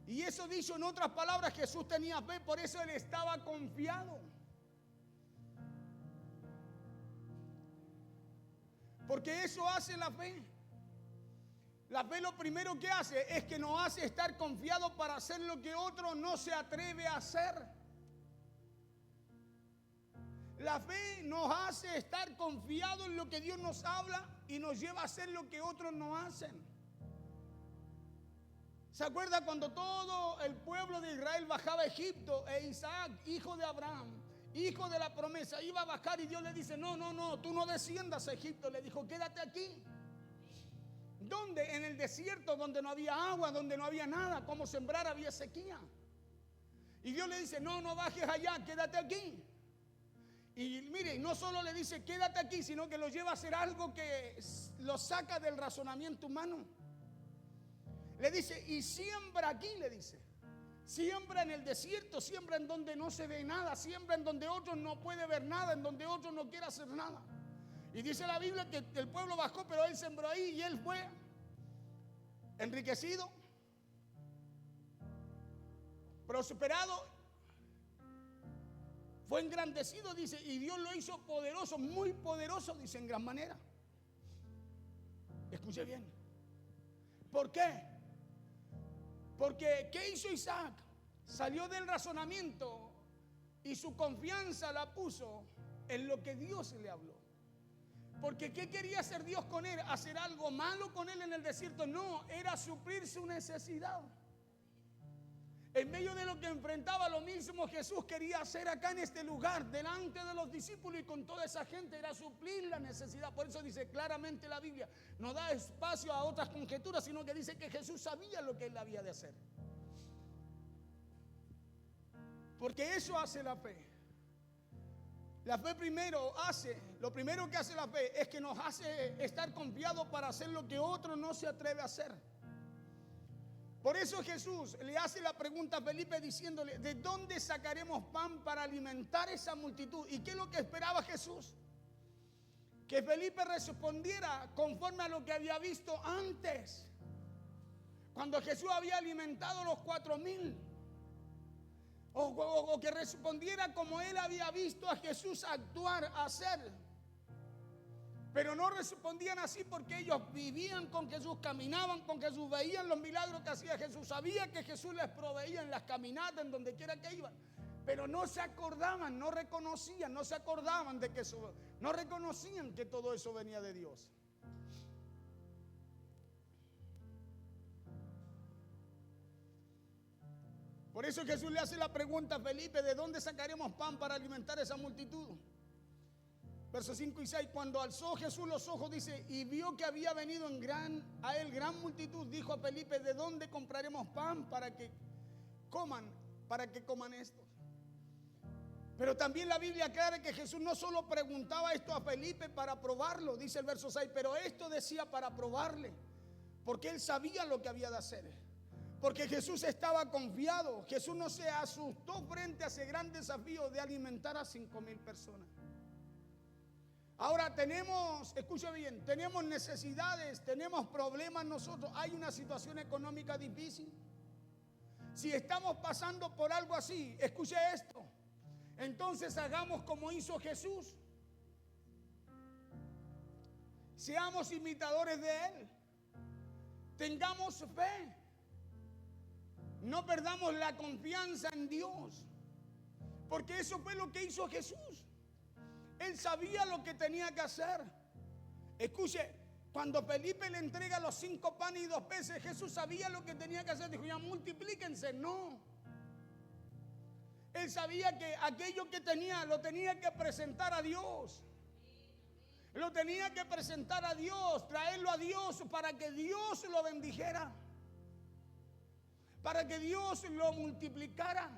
Y eso dicho en otras palabras, Jesús tenía fe, por eso Él estaba confiado. Porque eso hace la fe. La fe lo primero que hace es que nos hace estar confiados para hacer lo que otro no se atreve a hacer. La fe nos hace estar confiados en lo que Dios nos habla y nos lleva a hacer lo que otros no hacen. ¿Se acuerda cuando todo el pueblo de Israel bajaba a Egipto e Isaac, hijo de Abraham, hijo de la promesa, iba a bajar y Dios le dice, no, tú no desciendas a Egipto? Le dijo, quédate aquí. ¿Dónde? En el desierto, donde no había agua, donde no había nada, como sembrar, había sequía. Y Dios le dice, no bajes allá, quédate aquí. Y mire, no solo le dice, quédate aquí, sino que lo lleva a hacer algo que lo saca del razonamiento humano. Le dice, y siembra aquí, le dice. Siembra en el desierto, siembra en donde no se ve nada, siembra en donde otros no puede ver nada, en donde otros no quiere hacer nada. Y dice la Biblia que el pueblo bajó, pero él sembró ahí y él fue enriquecido, prosperado, fue engrandecido, dice, y Dios lo hizo poderoso, muy poderoso, dice, en gran manera. Escuche bien. ¿Por qué? Porque ¿qué hizo Isaac? Salió del razonamiento y su confianza la puso en lo que Dios le habló. Porque ¿qué quería hacer Dios con él? ¿Hacer algo malo con él en el desierto? No, era suplir su necesidad. En medio de lo que enfrentaba, lo mismo Jesús quería hacer acá en este lugar, delante de los discípulos y con toda esa gente, era suplir la necesidad. Por eso dice claramente la Biblia, no da espacio a otras conjeturas, sino que dice que Jesús sabía lo que él había de hacer. Porque eso hace la fe. La fe lo primero que hace la fe es que nos hace estar confiados para hacer lo que otro no se atreve a hacer. Por eso Jesús le hace la pregunta a Felipe diciéndole, ¿de dónde sacaremos pan para alimentar esa multitud? ¿Y qué es lo que esperaba Jesús? Que Felipe respondiera conforme a lo que había visto antes, cuando Jesús había alimentado los 4,000. O que respondiera como él había visto a Jesús actuar, hacer. Pero no respondían así porque ellos vivían con Jesús, caminaban con Jesús, veían los milagros que hacía Jesús, sabían que Jesús les proveía en las caminatas, en donde quiera que iban. Pero no se acordaban, no reconocían, no se acordaban de que eso, no reconocían que todo eso venía de Dios. Por eso Jesús le hace la pregunta a Felipe, ¿de dónde sacaremos pan para alimentar a esa multitud? Versos 5 y 6, cuando alzó Jesús los ojos, dice, y vio que había venido a él gran multitud, dijo a Felipe, ¿de dónde compraremos pan para que coman estos? Pero también la Biblia aclara que Jesús no solo preguntaba esto a Felipe para probarlo, dice el verso 6, pero esto decía para probarle, porque él sabía lo que había de hacer. Porque Jesús estaba confiado. Jesús no se asustó frente a ese gran desafío de alimentar a 5,000 personas. Ahora escucha bien, tenemos necesidades, tenemos problemas nosotros. Hay una situación económica difícil. Si estamos pasando por algo así, escuche esto. Entonces hagamos como hizo Jesús. Seamos imitadores de Él. Tengamos fe. No perdamos la confianza en Dios, porque eso fue lo que hizo Jesús. Él sabía lo que tenía que hacer. Escuche, cuando Felipe le entrega los 5 panes y 2 peces, Jesús sabía lo que tenía que hacer. Dijo, ya multiplíquense. No. Él sabía que aquello que tenía lo tenía que presentar a Dios. Lo tenía que presentar a Dios, traerlo a Dios para que Dios lo bendijera, para que Dios lo multiplicara.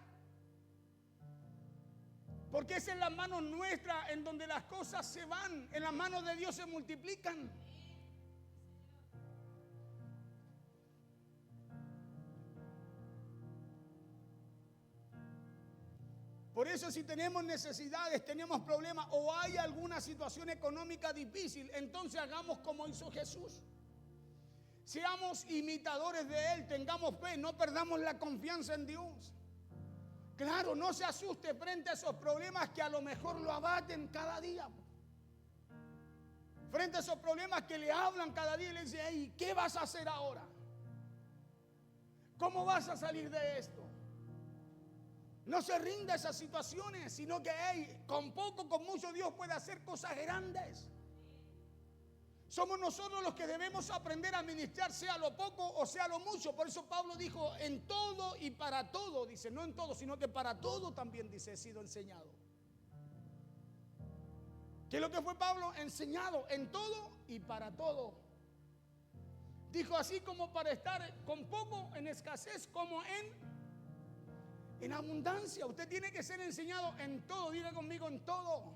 Porque es en las manos nuestras en donde las cosas se van, en las manos de Dios se multiplican. Por eso si tenemos necesidades, tenemos problemas o hay alguna situación económica difícil, entonces hagamos como hizo Jesús. Seamos imitadores de Él, tengamos fe, no perdamos la confianza en Dios. Claro, no se asuste frente a esos problemas que a lo mejor lo abaten cada día. Frente a esos problemas que le hablan cada día y le dicen, hey, ¿qué vas a hacer ahora? ¿Cómo vas a salir de esto? No se rinda a esas situaciones, sino que hey, con poco, con mucho Dios puede hacer cosas grandes. Somos nosotros los que debemos aprender a administrar, sea lo poco o sea lo mucho. Por eso Pablo dijo, en todo y para todo, dice, no en todo, sino que para todo también, dice, he sido enseñado. ¿Qué es lo que fue Pablo? Enseñado en todo y para todo. Dijo así como para estar con poco, en escasez, como en abundancia. Usted tiene que ser enseñado en todo. Diga conmigo, en todo.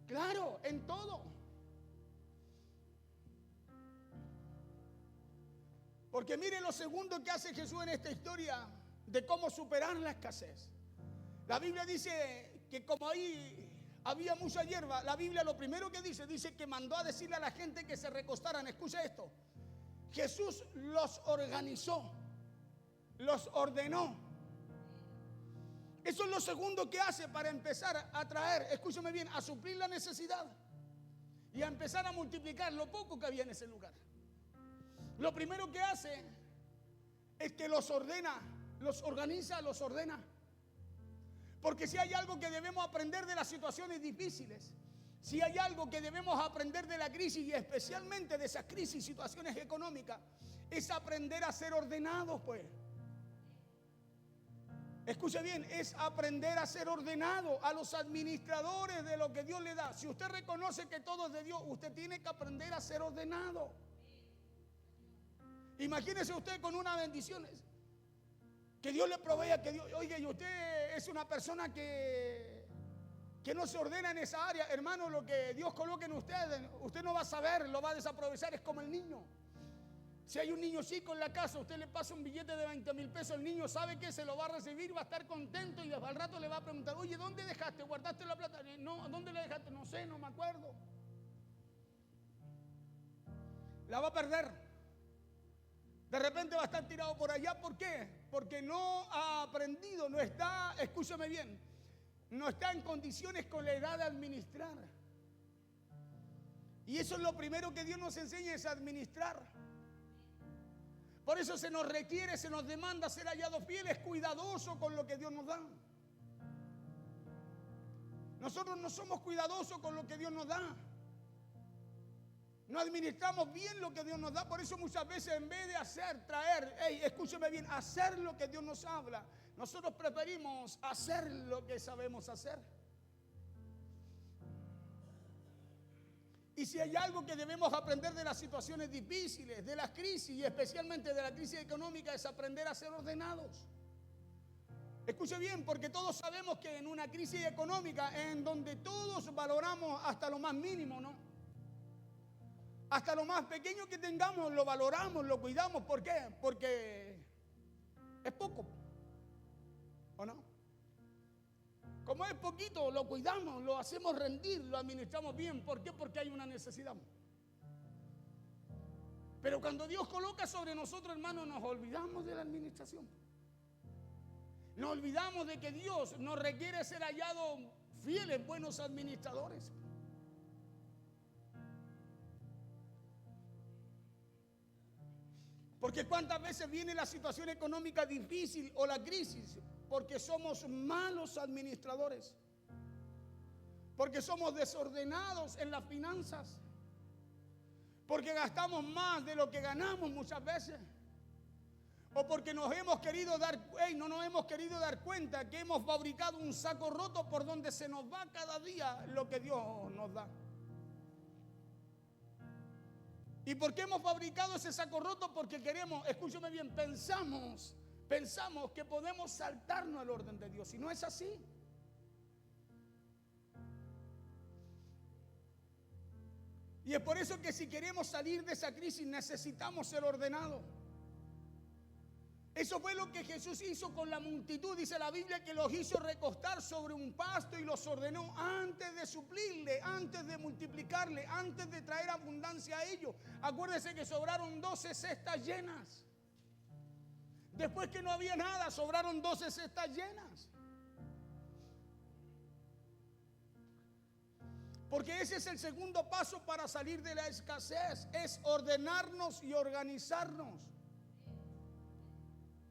Claro, en todo. Porque mire lo segundo que hace Jesús en esta historia de cómo superar la escasez. La Biblia dice que como ahí había mucha hierba, la Biblia lo primero que dice que mandó a decirle a la gente que se recostaran. Escucha esto. Jesús los organizó, los ordenó. Eso es lo segundo que hace para empezar a traer, escúchame bien, a suplir la necesidad y a empezar a multiplicar lo poco que había en ese lugar. lo primero que hace es que los ordena, los organiza, los ordena. Porque si hay algo que debemos aprender de las situaciones difíciles, si hay algo que debemos aprender de la crisis y especialmente de esas crisis y situaciones económicas, es aprender a ser ordenados, pues. Escuche bien, es aprender a ser ordenado, a los administradores de lo que Dios le da. Si usted reconoce que todo es de Dios, usted tiene que aprender a ser ordenado. Imagínese usted con unas bendiciones que Dios le provea, que Dios, oiga, y usted es una persona que no se ordena en esa área. Hermano, lo que Dios coloque en usted no va a saber, lo va a desaprovechar. Es como el niño. Si hay un niño chico en la casa, usted le pasa un billete de 20,000 pesos, el niño sabe que se lo va a recibir, va a estar contento y al rato le va a preguntar, oye, ¿dónde dejaste? ¿Guardaste la plata? No, ¿dónde la dejaste? No sé, no me acuerdo. La va a perder. De repente va a estar tirado por allá. ¿Por qué? Porque no ha aprendido, no está, escúchame bien, no está en condiciones con la edad de administrar. Y eso es lo primero que Dios nos enseña, es administrar. Por eso se nos requiere, se nos demanda ser hallados fieles, cuidadosos con lo que Dios nos da. Nosotros no somos cuidadosos con lo que Dios nos da. No administramos bien lo que Dios nos da. Por eso muchas veces en vez de hacer, traer, escúcheme bien, hacer lo que Dios nos habla, nosotros preferimos hacer lo que sabemos hacer. Y si hay algo que debemos aprender de las situaciones difíciles, de las crisis y especialmente de la crisis económica, es aprender a ser ordenados. Escuche bien, porque todos sabemos que en una crisis económica en donde todos valoramos hasta lo más mínimo, ¿no? Hasta lo más pequeño que tengamos lo valoramos, lo cuidamos. ¿Por qué? Porque es poco, ¿o no? Como es poquito, lo cuidamos, lo hacemos rendir, lo administramos bien. ¿Por qué? Porque hay una necesidad. Pero cuando Dios coloca sobre nosotros, hermanos, nos olvidamos de la administración. Nos olvidamos de que Dios nos requiere ser hallados fieles, buenos administradores. Porque cuántas veces viene la situación económica difícil o la crisis, porque somos malos administradores, porque somos desordenados en las finanzas, porque gastamos más de lo que ganamos muchas veces, o porque no nos hemos querido dar cuenta que hemos fabricado un saco roto por donde se nos va cada día lo que Dios nos da. ¿Y por qué hemos fabricado ese saco roto? Porque queremos, escúchame bien, pensamos que podemos saltarnos al orden de Dios, y no es así. Y es por eso que si queremos salir de esa crisis necesitamos ser ordenados. Eso fue lo que Jesús hizo con la multitud. Dice la Biblia que los hizo recostar sobre un pasto y los ordenó antes de suplirle, antes de multiplicarle, antes de traer abundancia a ellos. Acuérdense que sobraron 12 cestas llenas. Después que no había nada, sobraron 12 cestas llenas. Porque ese es el segundo paso para salir de la escasez, es ordenarnos y organizarnos.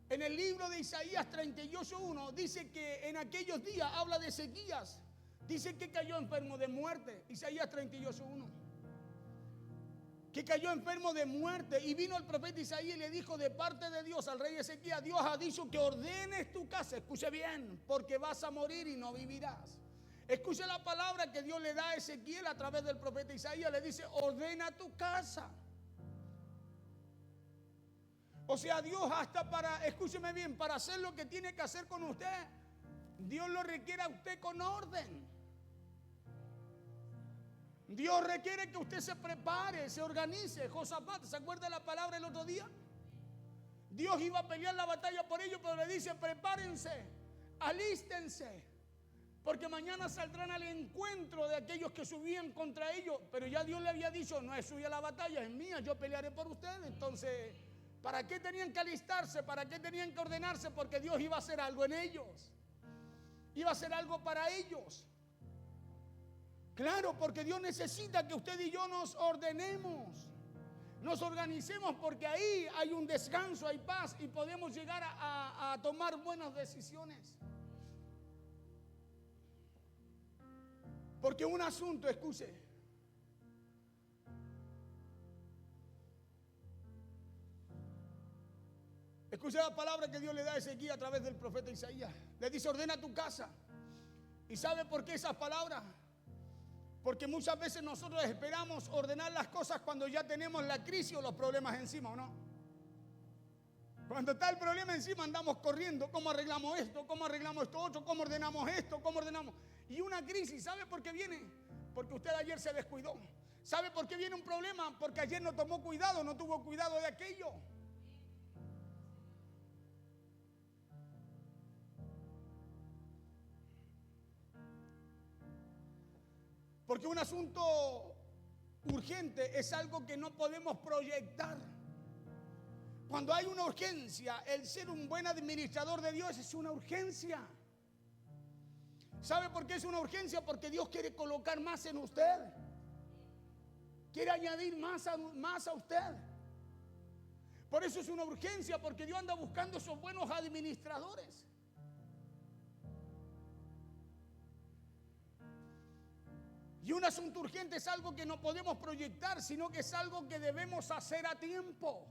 En el libro de Isaías 38:1 dice que en aquellos días, habla de Ezequías, dice que cayó enfermo de muerte. Isaías 38:1. Que cayó enfermo de muerte, y vino el profeta Isaías y le dijo de parte de Dios al rey Ezequías: Dios ha dicho que ordenes tu casa. Escuche bien, porque vas a morir y no vivirás. Escuche la palabra que Dios le da a Ezequiel a través del profeta Isaías. Le dice: ordena tu casa. O sea, Dios hasta para, escúcheme bien, para hacer lo que tiene que hacer con usted, Dios lo requiere a usted con orden. Dios requiere que usted se prepare, se organice. Josafat, ¿se acuerda de la palabra el otro día? Dios iba a pelear la batalla por ellos, pero le dice: prepárense, alístense, porque mañana saldrán al encuentro de aquellos que subían contra ellos. Pero ya Dios le había dicho: no es suya la batalla, es mía, yo pelearé por ustedes. Entonces, ¿para qué tenían que alistarse? ¿Para qué tenían que ordenarse? Porque Dios iba a hacer algo en ellos. Iba a hacer algo para ellos. Claro, porque Dios necesita que usted y yo nos ordenemos. Nos organicemos porque ahí hay un descanso, hay paz y podemos llegar a tomar buenas decisiones. Porque un asunto, escuche, la palabra que Dios le da a Ezequiel a través del profeta Isaías. Le dice: ordena tu casa. ¿Y sabe por qué esas palabras? Porque muchas veces nosotros esperamos ordenar las cosas cuando ya tenemos la crisis o los problemas encima, ¿o no? Cuando está el problema encima andamos corriendo. ¿Cómo arreglamos esto? ¿Cómo arreglamos esto otro? ¿Cómo ordenamos esto? ¿Cómo ordenamos? Y una crisis, ¿sabe por qué viene? Porque usted ayer se descuidó. ¿Sabe por qué viene un problema? Porque ayer no tomó cuidado, no tuvo cuidado de aquello. Porque un asunto urgente es algo que no podemos proyectar. Cuando hay una urgencia, el ser un buen administrador de Dios es una urgencia. ¿Sabe por qué es una urgencia? Porque Dios quiere colocar más en usted. Quiere añadir más a usted. Por eso es una urgencia, porque Dios anda buscando esos buenos administradores. Y un asunto urgente es algo que no podemos proyectar, sino que es algo que debemos hacer a tiempo.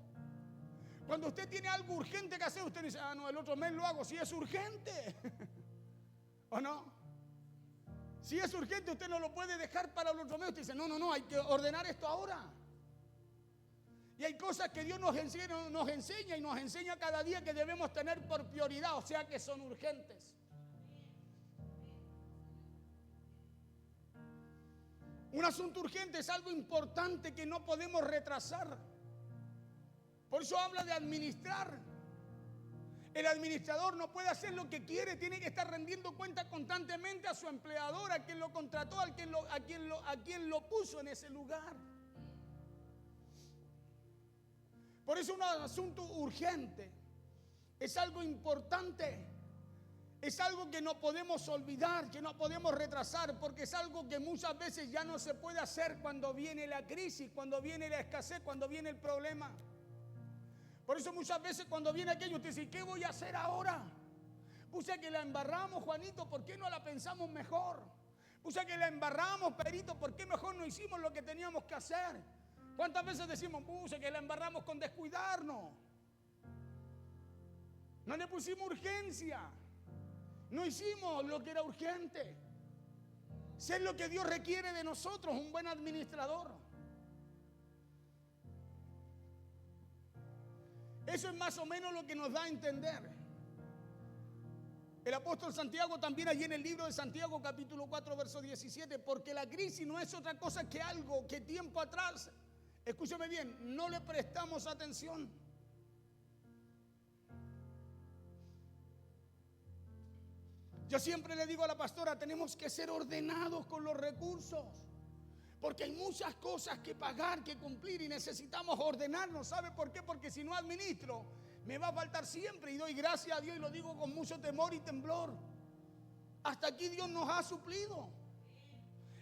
Cuando usted tiene algo urgente que hacer, usted dice: ah, no, el otro mes lo hago, si es urgente. ¿O no? Si es urgente, usted no lo puede dejar para el otro mes. Usted dice: no, hay que ordenar esto ahora. Y hay cosas que Dios nos enseña y nos enseña cada día que debemos tener por prioridad, o sea que son urgentes. Un asunto urgente es algo importante que no podemos retrasar. Por eso habla de administrar. El administrador no puede hacer lo que quiere, tiene que estar rendiendo cuenta constantemente a su empleador, a quien lo contrató, a quien lo puso en ese lugar. Por eso un asunto urgente es algo importante. Es algo que no podemos olvidar, que no podemos retrasar, porque es algo que muchas veces ya no se puede hacer cuando viene la crisis, cuando viene la escasez, cuando viene el problema. Por eso muchas veces cuando viene aquello, usted dice: ¿qué voy a hacer ahora? Puse que la embarramos, Juanito, ¿por qué no la pensamos mejor? Puse que la embarramos, Perito, ¿por qué mejor no hicimos lo que teníamos que hacer? ¿Cuántas veces decimos: puse que la embarramos con descuidarnos? No le pusimos urgencia. No hicimos lo que era urgente. Ser lo que Dios requiere de nosotros, un buen administrador. Eso es más o menos lo que nos da a entender el apóstol Santiago también allí en el libro de Santiago capítulo 4 verso 17. Porque la crisis no es otra cosa que algo que tiempo atrás, escúcheme bien, no le prestamos atención. Yo siempre le digo a la pastora: tenemos que ser ordenados con los recursos, porque hay muchas cosas que pagar, que cumplir, y necesitamos ordenarnos. ¿Sabe por qué? Porque si no administro, me va a faltar siempre, y doy gracias a Dios, y lo digo con mucho temor y temblor. Hasta aquí Dios nos ha suplido.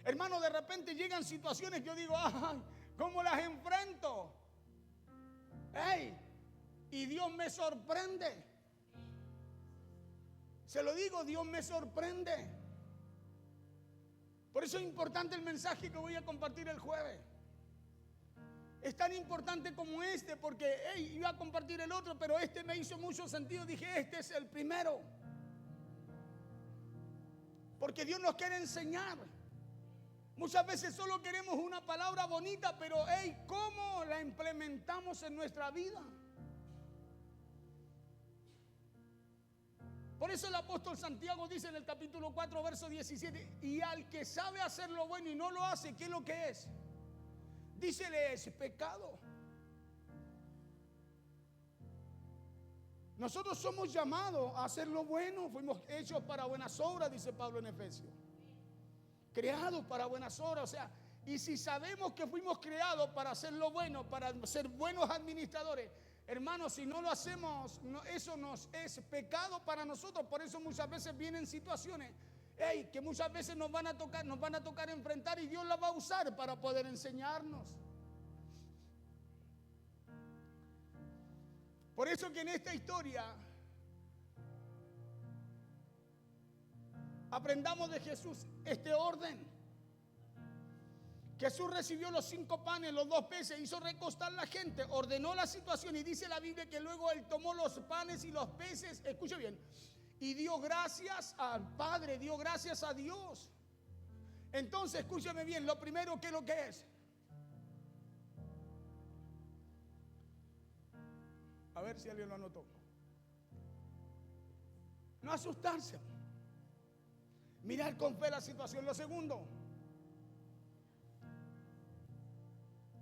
Hermano, de repente llegan situaciones que yo digo: ay, ¿cómo las enfrento? ¡Ey! Y Dios me sorprende. Se lo digo, Dios me sorprende. Por eso es importante el mensaje que voy a compartir el jueves. Es tan importante como este, porque iba a compartir el otro, pero este me hizo mucho sentido. Dije: este es el primero. Porque Dios nos quiere enseñar. Muchas veces solo queremos una palabra bonita, pero ¿cómo la implementamos en nuestra vida? Por eso el apóstol Santiago dice en el capítulo 4, verso 17: y al que sabe hacer lo bueno y no lo hace, ¿qué es lo que es? Dice: le es pecado. Nosotros somos llamados a hacer lo bueno, fuimos hechos para buenas obras, dice Pablo en Efesios. Creados para buenas obras, o sea, y si sabemos que fuimos creados para hacer lo bueno, para ser buenos administradores, hermanos, si no lo hacemos, eso nos es pecado para nosotros. Por eso muchas veces vienen situaciones que muchas veces nos van a tocar enfrentar, y Dios las va a usar para poder enseñarnos. Por eso que en esta historia aprendamos de Jesús este orden. Jesús recibió los 5 panes, los 2 peces, hizo recostar la gente, ordenó la situación y dice la Biblia que luego Él tomó los panes y los peces, escuche bien, y dio gracias al Padre, dio gracias a Dios. Entonces, escúcheme bien, lo primero, ¿qué es lo que es? A ver si alguien lo anotó. No asustarse. Mirar con fe la situación. Lo segundo,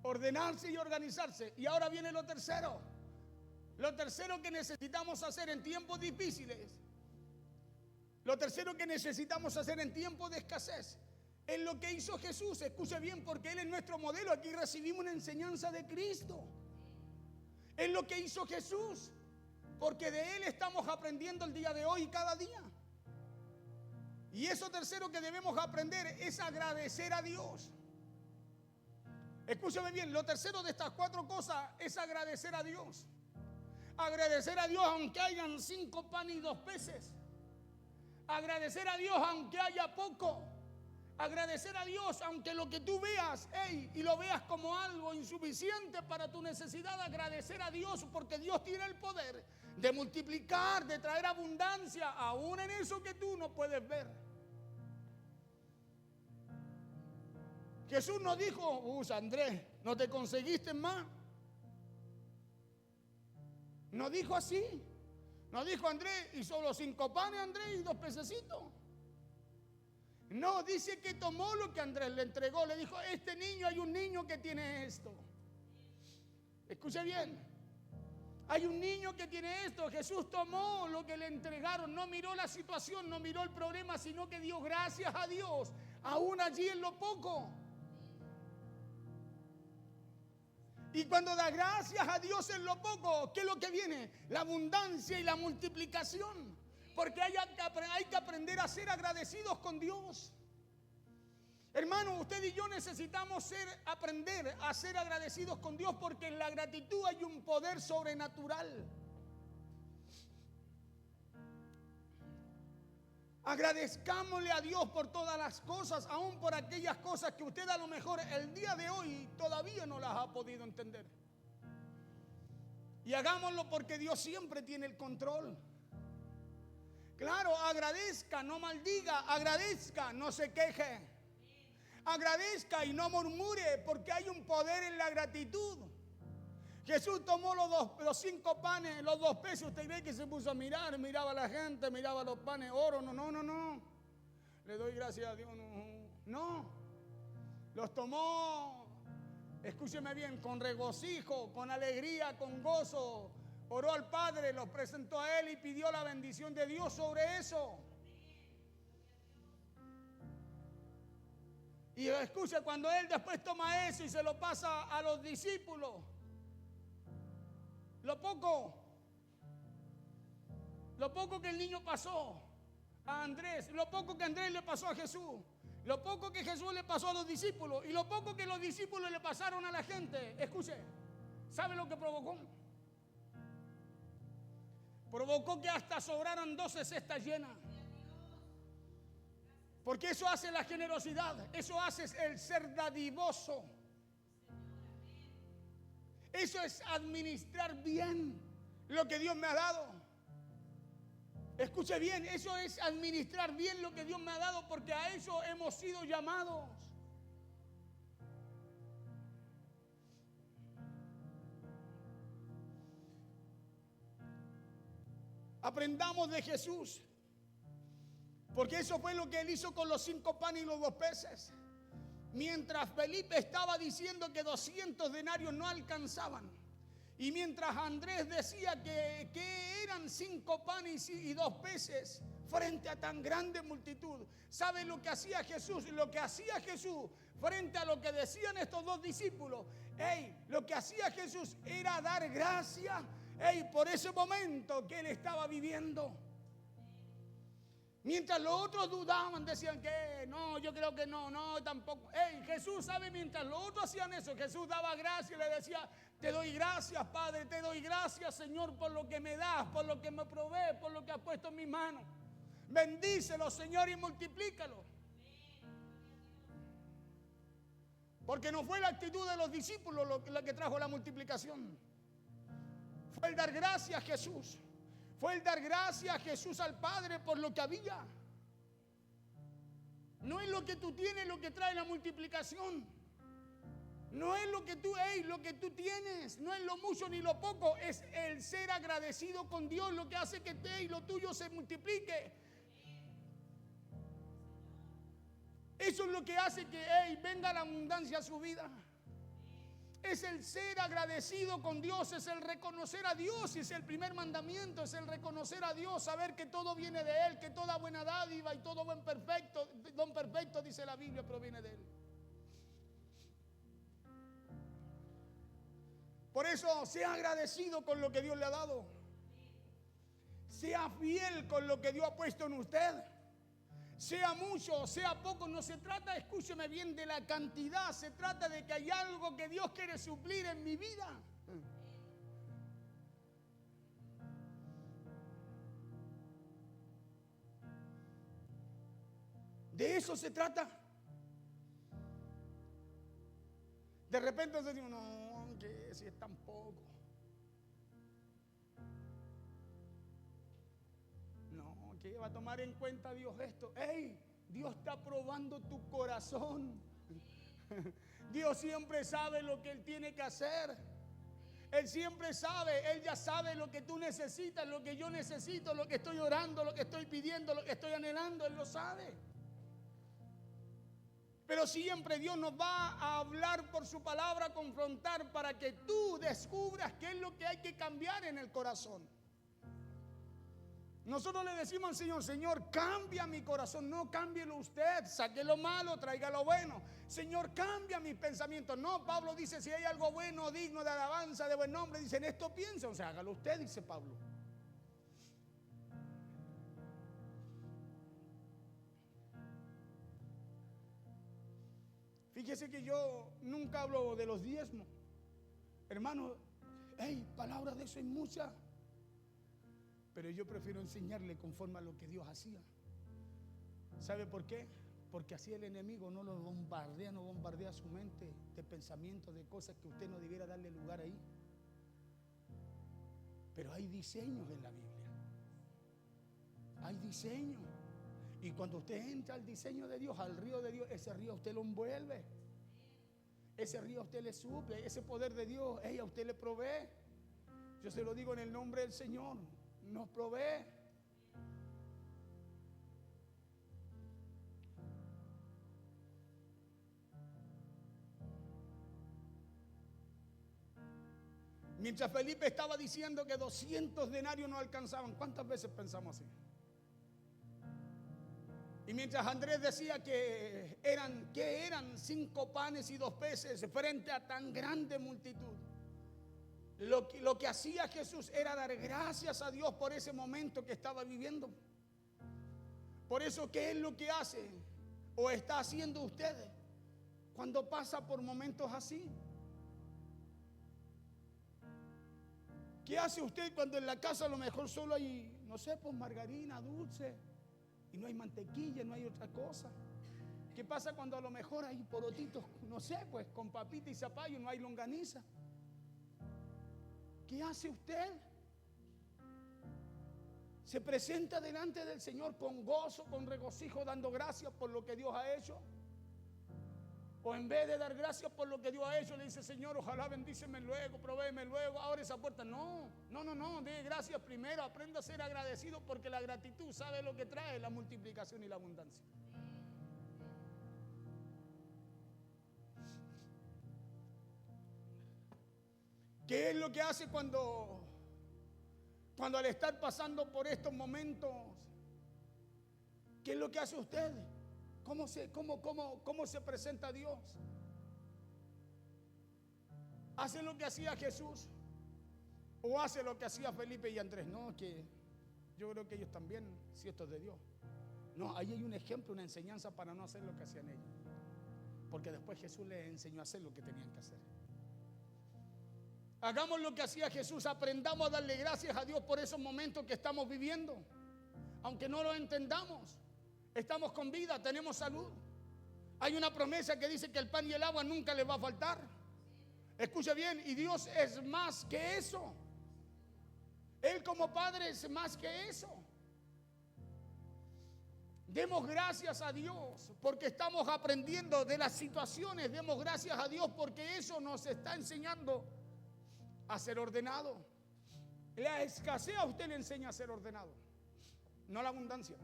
ordenarse y organizarse. Y ahora viene lo tercero. Lo tercero que necesitamos hacer en tiempos difíciles. Lo tercero que necesitamos hacer en tiempos de escasez es lo que hizo Jesús. Escuche bien, porque Él es nuestro modelo. Aquí recibimos una enseñanza de Cristo. Es lo que hizo Jesús, porque de Él estamos aprendiendo el día de hoy y cada día. Y eso tercero que debemos aprender es agradecer a Dios. Escúchame bien, lo tercero de estas 4 cosas es agradecer a Dios. Agradecer a Dios aunque hayan 5 panes y 2 peces. Agradecer a Dios aunque haya poco. Agradecer a Dios aunque lo que tú veas, y lo veas como algo insuficiente para tu necesidad. Agradecer a Dios porque Dios tiene el poder de multiplicar, de traer abundancia, aún en eso que tú no puedes ver. Jesús no dijo, Andrés, ¿no te conseguiste más? No dijo así. No dijo Andrés, y solo 5 panes, Andrés, y 2 pececitos. No, dice que tomó lo que Andrés le entregó. Le dijo, este niño, hay un niño que tiene esto. Escuche bien. Hay un niño que tiene esto. Jesús tomó lo que le entregaron. No miró la situación, no miró el problema, sino que dio gracias a Dios, aún allí en lo poco. Y cuando da gracias a Dios en lo poco, ¿qué es lo que viene? La abundancia y la multiplicación. Porque hay que aprender a ser agradecidos con Dios. Hermano, usted y yo necesitamos aprender a ser agradecidos con Dios, porque en la gratitud hay un poder sobrenatural. Agradezcámosle a Dios por todas las cosas, aún por aquellas cosas que usted a lo mejor el día de hoy todavía no las ha podido entender. Y hagámoslo porque Dios siempre tiene el control. Claro, agradezca, no maldiga, agradezca, no se queje. Agradezca y no murmure, porque hay un poder en la gratitud. Jesús tomó los 5 panes, los 2 peces. Usted ve que se puso a mirar, miraba a la gente, miraba los panes, oro. No. Le doy gracias a Dios. No. Los tomó, escúcheme bien, con regocijo, con alegría, con gozo. Oró al Padre, los presentó a Él y pidió la bendición de Dios sobre eso. Y escuche, cuando Él después toma eso y se lo pasa a los discípulos, lo poco que el niño pasó a Andrés, lo poco que Andrés le pasó a Jesús, lo poco que Jesús le pasó a los discípulos y lo poco que los discípulos le pasaron a la gente, escuche, ¿sabe lo que provocó? Provocó que hasta sobraran 12 cestas llenas. Porque eso hace la generosidad, eso hace el ser dadivoso. Eso es administrar bien lo que Dios me ha dado. Escuche bien, eso es administrar bien lo que Dios me ha dado, porque a eso hemos sido llamados. Aprendamos de Jesús, porque eso fue lo que Él hizo con los 5 panes y los 2 peces. Mientras Felipe estaba diciendo que 200 denarios no alcanzaban, y mientras Andrés decía que eran 5 panes y 2 peces frente a tan grande multitud, ¿sabe lo que hacía Jesús? Lo que hacía Jesús frente a lo que decían estos 2 discípulos, lo que hacía Jesús era dar gracias por ese momento que Él estaba viviendo. Mientras los otros dudaban, decían que no, yo creo que no, tampoco. Jesús, ¿sabe? Mientras los otros hacían eso, Jesús daba gracias y le decía, Te doy gracias, Padre, te doy gracias, Señor, por lo que me das, por lo que me provee, por lo que has puesto en mis manos. Bendícelo, Señor, y multiplícalo. Porque no fue la actitud de los discípulos lo que trajo la multiplicación. Fue el dar gracias a Jesús. Fue el dar gracias a Jesús al Padre por lo que había. No es lo que tú tienes lo que trae la multiplicación. No es lo que tú tienes, no es lo mucho ni lo poco, es el ser agradecido con Dios lo que hace que lo tuyo se multiplique. Eso es lo que hace que venga la abundancia a su vida. Es el ser agradecido con Dios, es el reconocer a Dios, y es el primer mandamiento, es el reconocer a Dios, saber que todo viene de Él, que toda buena dádiva y todo don perfecto, dice la Biblia, proviene de Él. Por eso, sea agradecido con lo que Dios le ha dado. Sea fiel con lo que Dios ha puesto en usted. Sea mucho, sea poco, no se trata, escúcheme bien, de la cantidad. Se trata de que hay algo que Dios quiere suplir en mi vida. De eso se trata. De repente decimos, no, que si es tan poco. No, que va a tomar en cuenta Dios esto. Dios está probando tu corazón. Dios siempre sabe lo que Él tiene que hacer. Él siempre sabe, Él ya sabe lo que tú necesitas, lo que yo necesito, lo que estoy orando, lo que estoy pidiendo, lo que estoy anhelando, Él lo sabe. Pero siempre Dios nos va a hablar por su palabra, a confrontar para que tú descubras qué es lo que hay que cambiar en el corazón. Nosotros le decimos al Señor, Señor, cambia mi corazón. No, cámbielo usted, saque lo malo, traiga lo bueno. Señor, cambia mis pensamientos. No, Pablo dice, si hay algo bueno, digno de alabanza, de buen nombre, dice, en esto piensa, o sea, hágalo usted, dice Pablo. Fíjese que yo nunca hablo de los diezmos. Hermano, palabras de eso hay muchas. Pero yo prefiero enseñarle conforme a lo que Dios hacía. ¿Sabe por qué? Porque así el enemigo no lo bombardea, no bombardea su mente de pensamientos, de cosas que usted no debiera darle lugar ahí. Pero hay diseños en la Biblia. Hay diseños. Y cuando usted entra al diseño de Dios, al río de Dios, ese río a usted lo envuelve. Ese río a usted le suple. Ese poder de Dios, a usted le provee. Yo se lo digo en el nombre del Señor. Nos provee. Mientras Felipe estaba diciendo que 200 denarios no alcanzaban, ¿cuántas veces pensamos así? Y mientras Andrés decía que eran 5 panes y 2 peces frente a tan grande multitud, lo que hacía Jesús era dar gracias a Dios por ese momento que estaba viviendo. Por eso, ¿qué es lo que hace o está haciendo usted cuando pasa por momentos así? ¿Qué hace usted cuando en la casa a lo mejor solo hay, no sé, pues margarina, dulce, y no hay mantequilla, no hay otra cosa? ¿Qué pasa cuando a lo mejor hay porotitos, no sé, pues con papita y zapallo, no hay longaniza? ¿Qué hace usted? ¿Se presenta delante del Señor con gozo, con regocijo, dando gracias por lo que Dios ha hecho? ¿O en vez de dar gracias por lo que Dios ha hecho, le dice, Señor, ojalá bendíceme luego, provéeme luego, abre esa puerta? No, dé gracias primero, aprenda a ser agradecido, porque la gratitud sabe lo que trae la multiplicación y la abundancia. ¿Qué es lo que hace cuando al estar pasando por estos momentos? ¿Qué es lo que hace usted? ¿Cómo se presenta a Dios? ¿Hace lo que hacía Jesús? ¿O hace lo que hacía Felipe y Andrés? No, que yo creo que ellos también, si esto es de Dios. No, ahí hay un ejemplo, una enseñanza para no hacer lo que hacían ellos. Porque después Jesús les enseñó a hacer lo que tenían que hacer. Hagamos lo que hacía Jesús, aprendamos a darle gracias a Dios por esos momentos que estamos viviendo. Aunque no lo entendamos, estamos con vida, tenemos salud. Hay una promesa que dice que el pan y el agua nunca les va a faltar. Escucha bien, y Dios es más que eso. Él como Padre es más que eso. Demos gracias a Dios porque estamos aprendiendo de las situaciones. Demos gracias a Dios porque eso nos está enseñando a ser ordenado. La escasez a usted le enseña a ser ordenado, no la abundancia.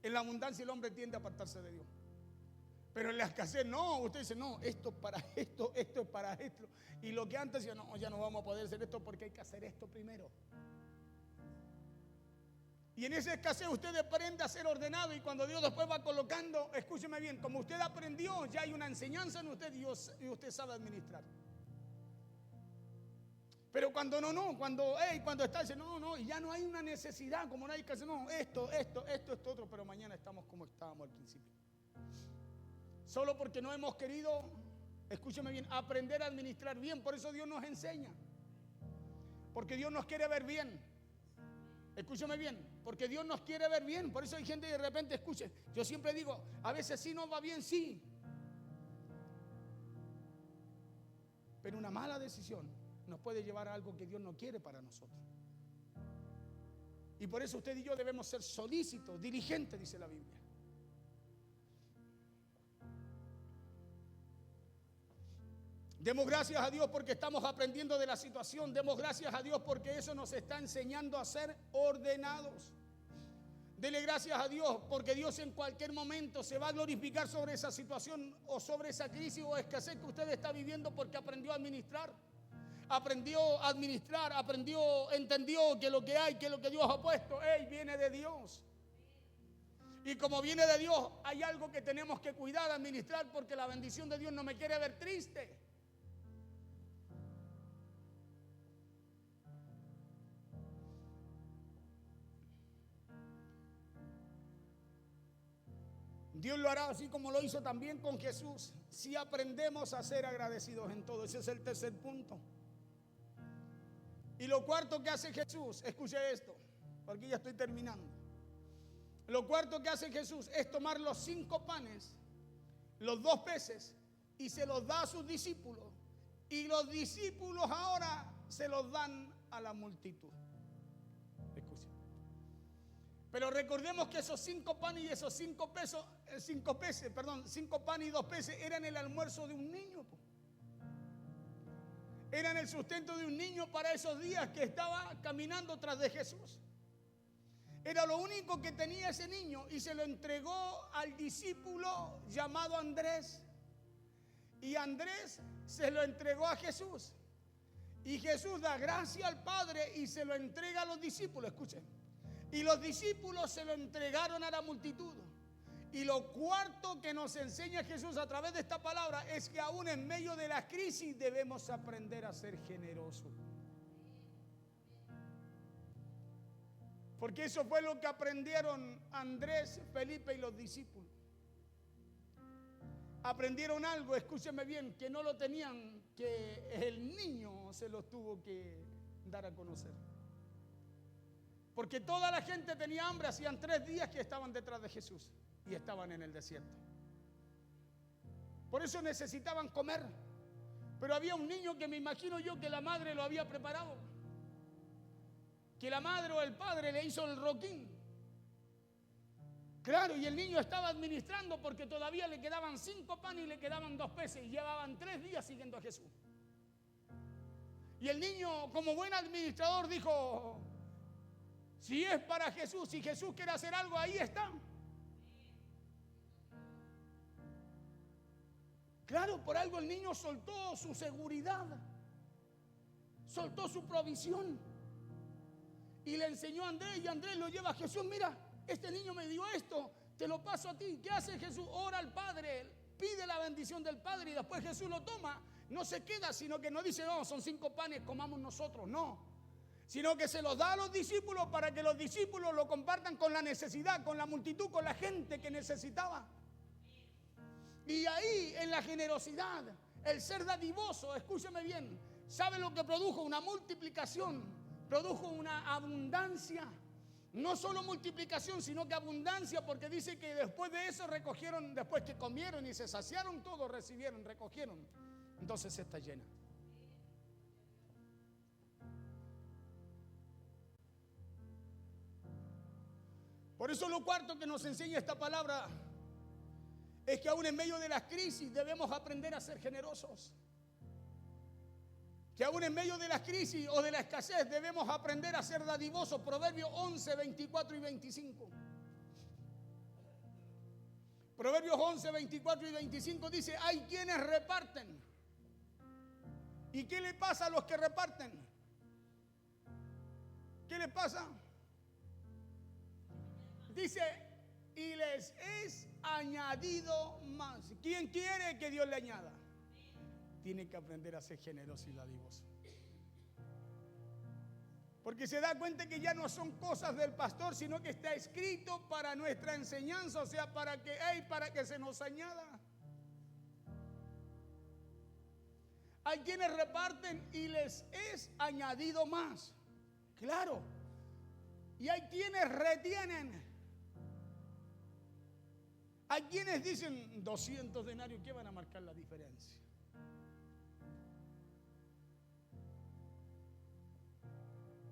En la abundancia el hombre tiende a apartarse de Dios. Pero en la escasez no, usted dice, no, esto es para esto, esto es para esto. Y lo que antes decía, no, ya no vamos a poder hacer esto porque hay que hacer esto primero. Y en esa escasez usted aprende a ser ordenado, y cuando Dios después va colocando, escúcheme bien, como usted aprendió, ya hay una enseñanza en usted y usted sabe administrar. Pero cuando cuando está, dice, no, y ya no hay una necesidad, como no hay que hacer, no, esto, otro, pero mañana estamos como estábamos al principio. Solo porque no hemos querido, escúcheme bien, aprender a administrar bien. Por eso Dios nos enseña. Porque Dios nos quiere ver bien. Escúcheme bien, porque Dios nos quiere ver bien. Por eso hay gente que de repente, escuche, yo siempre digo, a veces sí nos va bien, sí. Pero una mala decisión nos puede llevar a algo que Dios no quiere para nosotros. Y por eso usted y yo debemos ser solícitos, diligentes, dice la Biblia. Demos gracias a Dios porque estamos aprendiendo de la situación. Demos gracias a Dios porque eso nos está enseñando a ser ordenados. Dele gracias a Dios porque Dios en cualquier momento se va a glorificar sobre esa situación o sobre esa crisis o escasez que usted está viviendo, porque aprendió a administrar. Aprendió a administrar, entendió que lo que hay, que lo que Dios ha puesto, viene de Dios. Y como viene de Dios, hay algo que tenemos que cuidar, administrar, porque la bendición de Dios no me quiere ver triste. Dios lo hará así como lo hizo también con Jesús, si aprendemos a ser agradecidos en todo. Ese es el tercer punto. Y lo cuarto que hace Jesús, escuche esto, porque ya estoy terminando. Lo cuarto que hace Jesús es tomar los 5 panes, los 2 peces, y se los da a sus discípulos. Y los discípulos ahora se los dan a la multitud. Escuche. Pero recordemos que esos 5 panes y esos 5 peces, 5 panes y 2 peces eran el almuerzo de un niño. Eran el sustento de un niño para esos días que estaba caminando tras de Jesús. Era lo único que tenía ese niño, y se lo entregó al discípulo llamado Andrés. Y Andrés se lo entregó a Jesús. Y Jesús da gracia al Padre y se lo entrega a los discípulos. Escuchen. Y los discípulos se lo entregaron a la multitud. Y lo cuarto que nos enseña Jesús a través de esta palabra es que aún en medio de la crisis debemos aprender a ser generosos. Porque eso fue lo que aprendieron Andrés, Felipe y los discípulos. Aprendieron algo, escúcheme bien, que no lo tenían, que el niño se los tuvo que dar a conocer. Porque toda la gente tenía hambre, hacían 3 días que estaban detrás de Jesús y estaban en el desierto. Por eso necesitaban comer. Pero había un niño que me imagino yo que la madre lo había preparado. Que la madre o el padre le hizo el roquín. Claro, y el niño estaba administrando porque todavía le quedaban 5 panes y le quedaban 2 peces y llevaban 3 días siguiendo a Jesús. Y el niño, como buen administrador, dijo: si es para Jesús, si Jesús quiere hacer algo, ahí está. Claro, por algo el niño soltó su seguridad, soltó su provisión y le enseñó a Andrés, y Andrés lo lleva a Jesús. Mira, este niño me dio esto, te lo paso a ti. ¿Qué hace Jesús? Ora al Padre, pide la bendición del Padre y después Jesús lo toma. No se queda, sino que no dice, no, son 5 panes, comamos nosotros, no. Sino que se los da a los discípulos para que los discípulos lo compartan con la necesidad, con la multitud, con la gente que necesitaba. Y ahí, en la generosidad, El ser dadivoso, escúcheme bien, ¿sabe lo que produjo? Una multiplicación, produjo una abundancia. No solo multiplicación, sino que abundancia, porque dice que después de eso recogieron, después que comieron y se saciaron, todos recibieron, recogieron. Entonces está llena. Por eso lo cuarto que nos enseña esta palabra es que aún en medio de las crisis debemos aprender a ser generosos. Que aún en medio de las crisis o de la escasez debemos aprender a ser dadivosos. Proverbios 11, 24 y 25. Proverbios 11, 24 y 25 dice, hay quienes reparten. ¿Y qué le pasa a los que reparten? ¿Qué le pasa? Dice, y les es añadido más. ¿Quién quiere que Dios le añada? Tiene que aprender a ser generoso y dadivoso. Porque se da cuenta que ya no son cosas del pastor, sino que está escrito para nuestra enseñanza, o sea, para que se nos añada. Hay quienes reparten y les es añadido más. Claro. Y hay quienes retienen. Hay quienes dicen 200 denarios, ¿qué van a marcar la diferencia?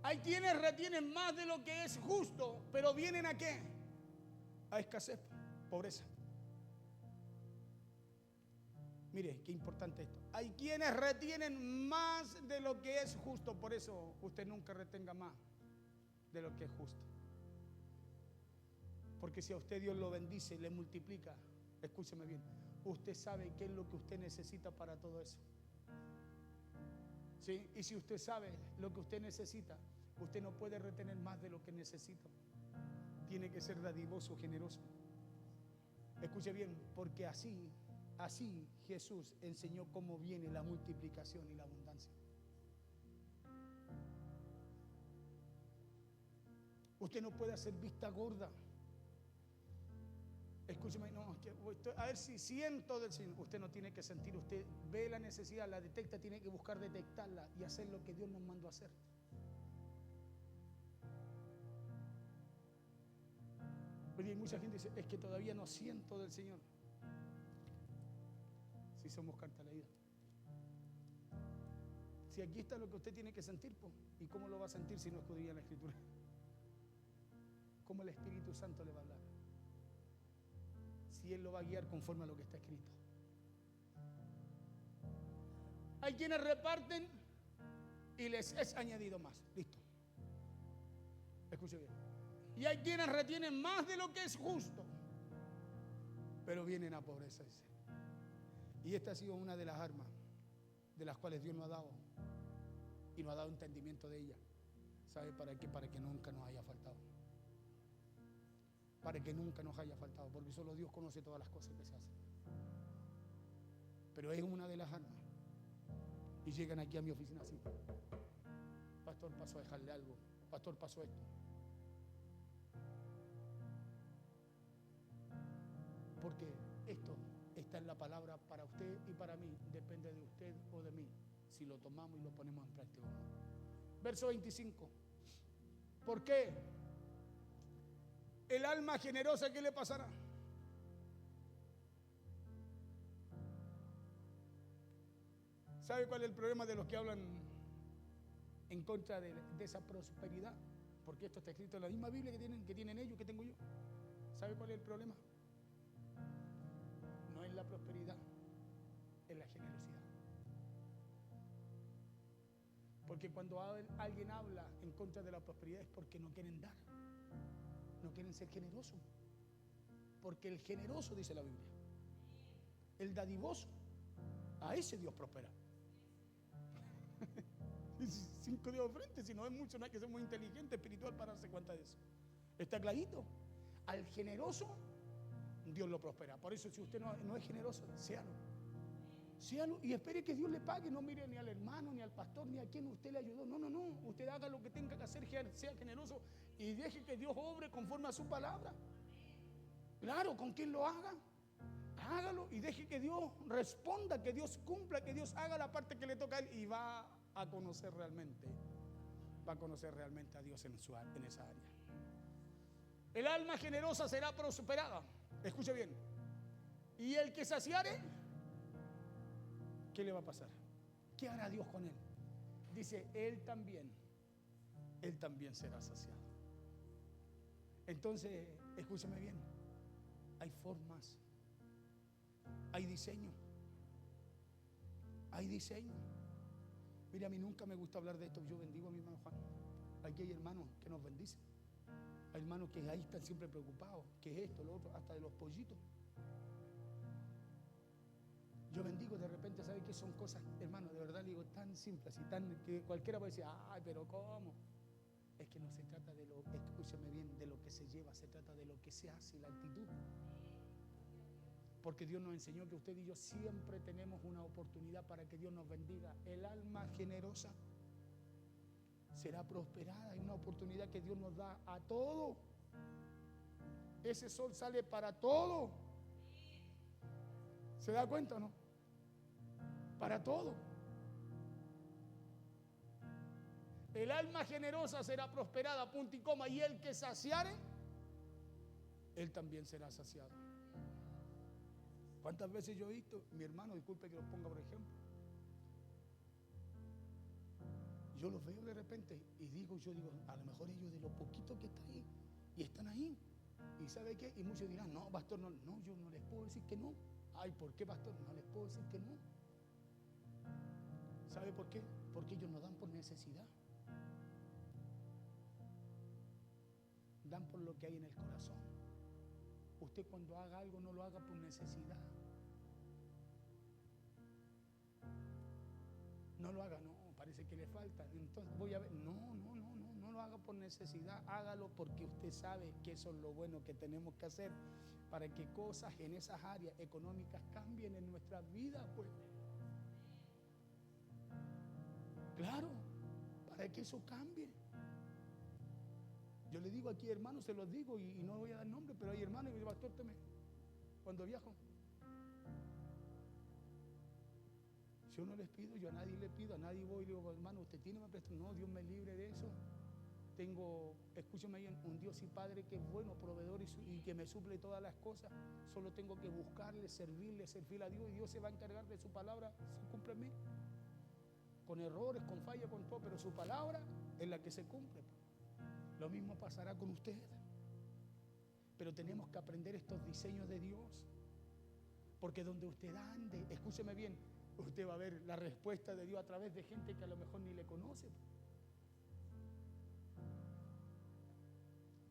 Hay quienes retienen más de lo que es justo, pero vienen ¿a qué? A escasez, pobreza. Mire, qué importante esto. Hay quienes retienen más de lo que es justo, por eso usted nunca retenga más de lo que es justo. Porque si a usted Dios lo bendice, le multiplica, escúcheme bien, usted sabe qué es lo que usted necesita para todo eso. ¿Sí? Y si usted sabe lo que usted necesita, usted no puede retener más de lo que necesita. Tiene que ser dadivoso, generoso. Escuche bien, porque así Jesús enseñó cómo viene la multiplicación y la abundancia. Usted no puede hacer vista gorda. Escúcheme, no, a ver si siento del Señor. Usted no tiene que sentir, usted ve la necesidad, la detecta, tiene que buscar detectarla y hacer lo que Dios nos mandó a hacer. Oye, mucha gente dice, es que todavía no siento del Señor. Si somos carta leída. Si aquí está lo que usted tiene que sentir, pues, ¿y cómo lo va a sentir si no escudriña la Escritura? ¿Cómo el Espíritu Santo le va a hablar? Si Él lo va a guiar conforme a lo que está escrito. Hay quienes reparten y les es añadido más. Listo. Escuche bien. Y hay quienes retienen más de lo que es justo, pero vienen a pobreza. Y esta ha sido una de las armas de las cuales Dios nos ha dado y nos ha dado entendimiento de ella. ¿Sabe para qué? Para que nunca nos haya faltado. Para que nunca nos haya faltado, porque solo Dios conoce todas las cosas que se hacen. Pero es una de las armas. Y llegan aquí a mi oficina así. Pastor, pasó a dejarle algo. Pastor, pasó esto. Porque esto está en la palabra para usted y para mí. Depende de usted o de mí, si lo tomamos y lo ponemos en práctica o no. Verso 25. ¿Por qué? El alma generosa, ¿qué le pasará? ¿Sabe cuál es el problema de los que hablan en contra de esa prosperidad? Porque esto está escrito en la misma Biblia que tienen ellos, que tengo yo. ¿Sabe cuál es el problema? No es la prosperidad, es la generosidad. Porque cuando alguien habla en contra de la prosperidad es porque no quieren dar. No quieren ser generosos. Porque el generoso, dice la Biblia, el dadivoso, a ese Dios prospera. 5 dedos de frente, si no es mucho, no hay que ser muy inteligente, espiritual para darse cuenta de eso. Está clarito. Al generoso, Dios lo prospera. Por eso, si usted no es generoso, séalo. Séalo y espere que Dios le pague. No mire ni al hermano, ni al pastor, ni a quien usted le ayudó. No. Usted haga lo que tenga que hacer, sea generoso y deje que Dios obre conforme a su palabra. Claro, ¿con quién lo haga? Hágalo y deje que Dios responda, que Dios cumpla, que Dios haga la parte que le toca a él y va a conocer realmente a Dios en esa área. El alma generosa será prosperada. Escuche bien. Y el que saciare, ¿qué le va a pasar? ¿Qué hará Dios con él? Dice, él también será saciado. Entonces, escúcheme bien. Hay formas, hay diseño. Mire, a mí nunca me gusta hablar de esto. Yo bendigo a mi hermano Juan. Aquí hay hermanos que nos bendicen. Hay hermanos que ahí están siempre preocupados. ¿Qué es esto, lo otro? Hasta de los pollitos. Yo bendigo de repente, ¿sabe qué? Son cosas, hermano, de verdad le digo, tan simples y tan que cualquiera puede decir, ay, pero ¿cómo? Es que no se trata de lo, escúchame bien, de lo que se lleva, se trata de lo que se hace, la actitud. Porque Dios nos enseñó que usted y yo siempre tenemos una oportunidad para que Dios nos bendiga. El alma generosa será prosperada. Hay una oportunidad que Dios nos da a todo. Ese sol sale para todo. ¿Se da cuenta o no? Para todo. El alma generosa será prosperada, punto y coma. Y el que saciare, él también será saciado. ¿Cuántas veces yo he visto, mi hermano, disculpe que lo ponga por ejemplo, yo los veo de repente y yo digo, a lo mejor ellos de lo poquito que está ahí, y están ahí, y ¿sabe qué? Y muchos dirán, no, pastor, no, yo no les puedo decir que no. Ay, ¿por qué, pastor? No les puedo decir que no. ¿Sabe por qué? Porque ellos no dan por necesidad. Dan por lo que hay en el corazón. Usted cuando haga algo no lo haga por necesidad. No lo haga, no, parece que le falta. Entonces voy a ver, no lo haga por necesidad. Hágalo porque usted sabe que eso es lo bueno que tenemos que hacer para que cosas en esas áreas económicas cambien en nuestra vida, pues. Claro, para que eso cambie. Yo le digo aquí, hermanos, se los digo y no voy a dar nombre, pero hay hermanos y me dice, pastor, cuando viajo, yo no les pido, yo a nadie le pido, a nadie voy y le digo, hermano, ¿usted tiene más presto? No, Dios me libre de eso. Tengo, escúchame bien, un Dios y Padre que es bueno, proveedor y que me suple todas las cosas. Solo tengo que buscarle, servirle, ser fiel a Dios, y Dios se va a encargar de su palabra, se cumple en mí. Con errores, con fallas, con todo, pero su palabra es la que se cumple. Lo mismo pasará con usted. Pero tenemos que aprender estos diseños de Dios. Porque donde usted ande, escúcheme bien, usted va a ver la respuesta de Dios a través de gente que a lo mejor ni le conoce.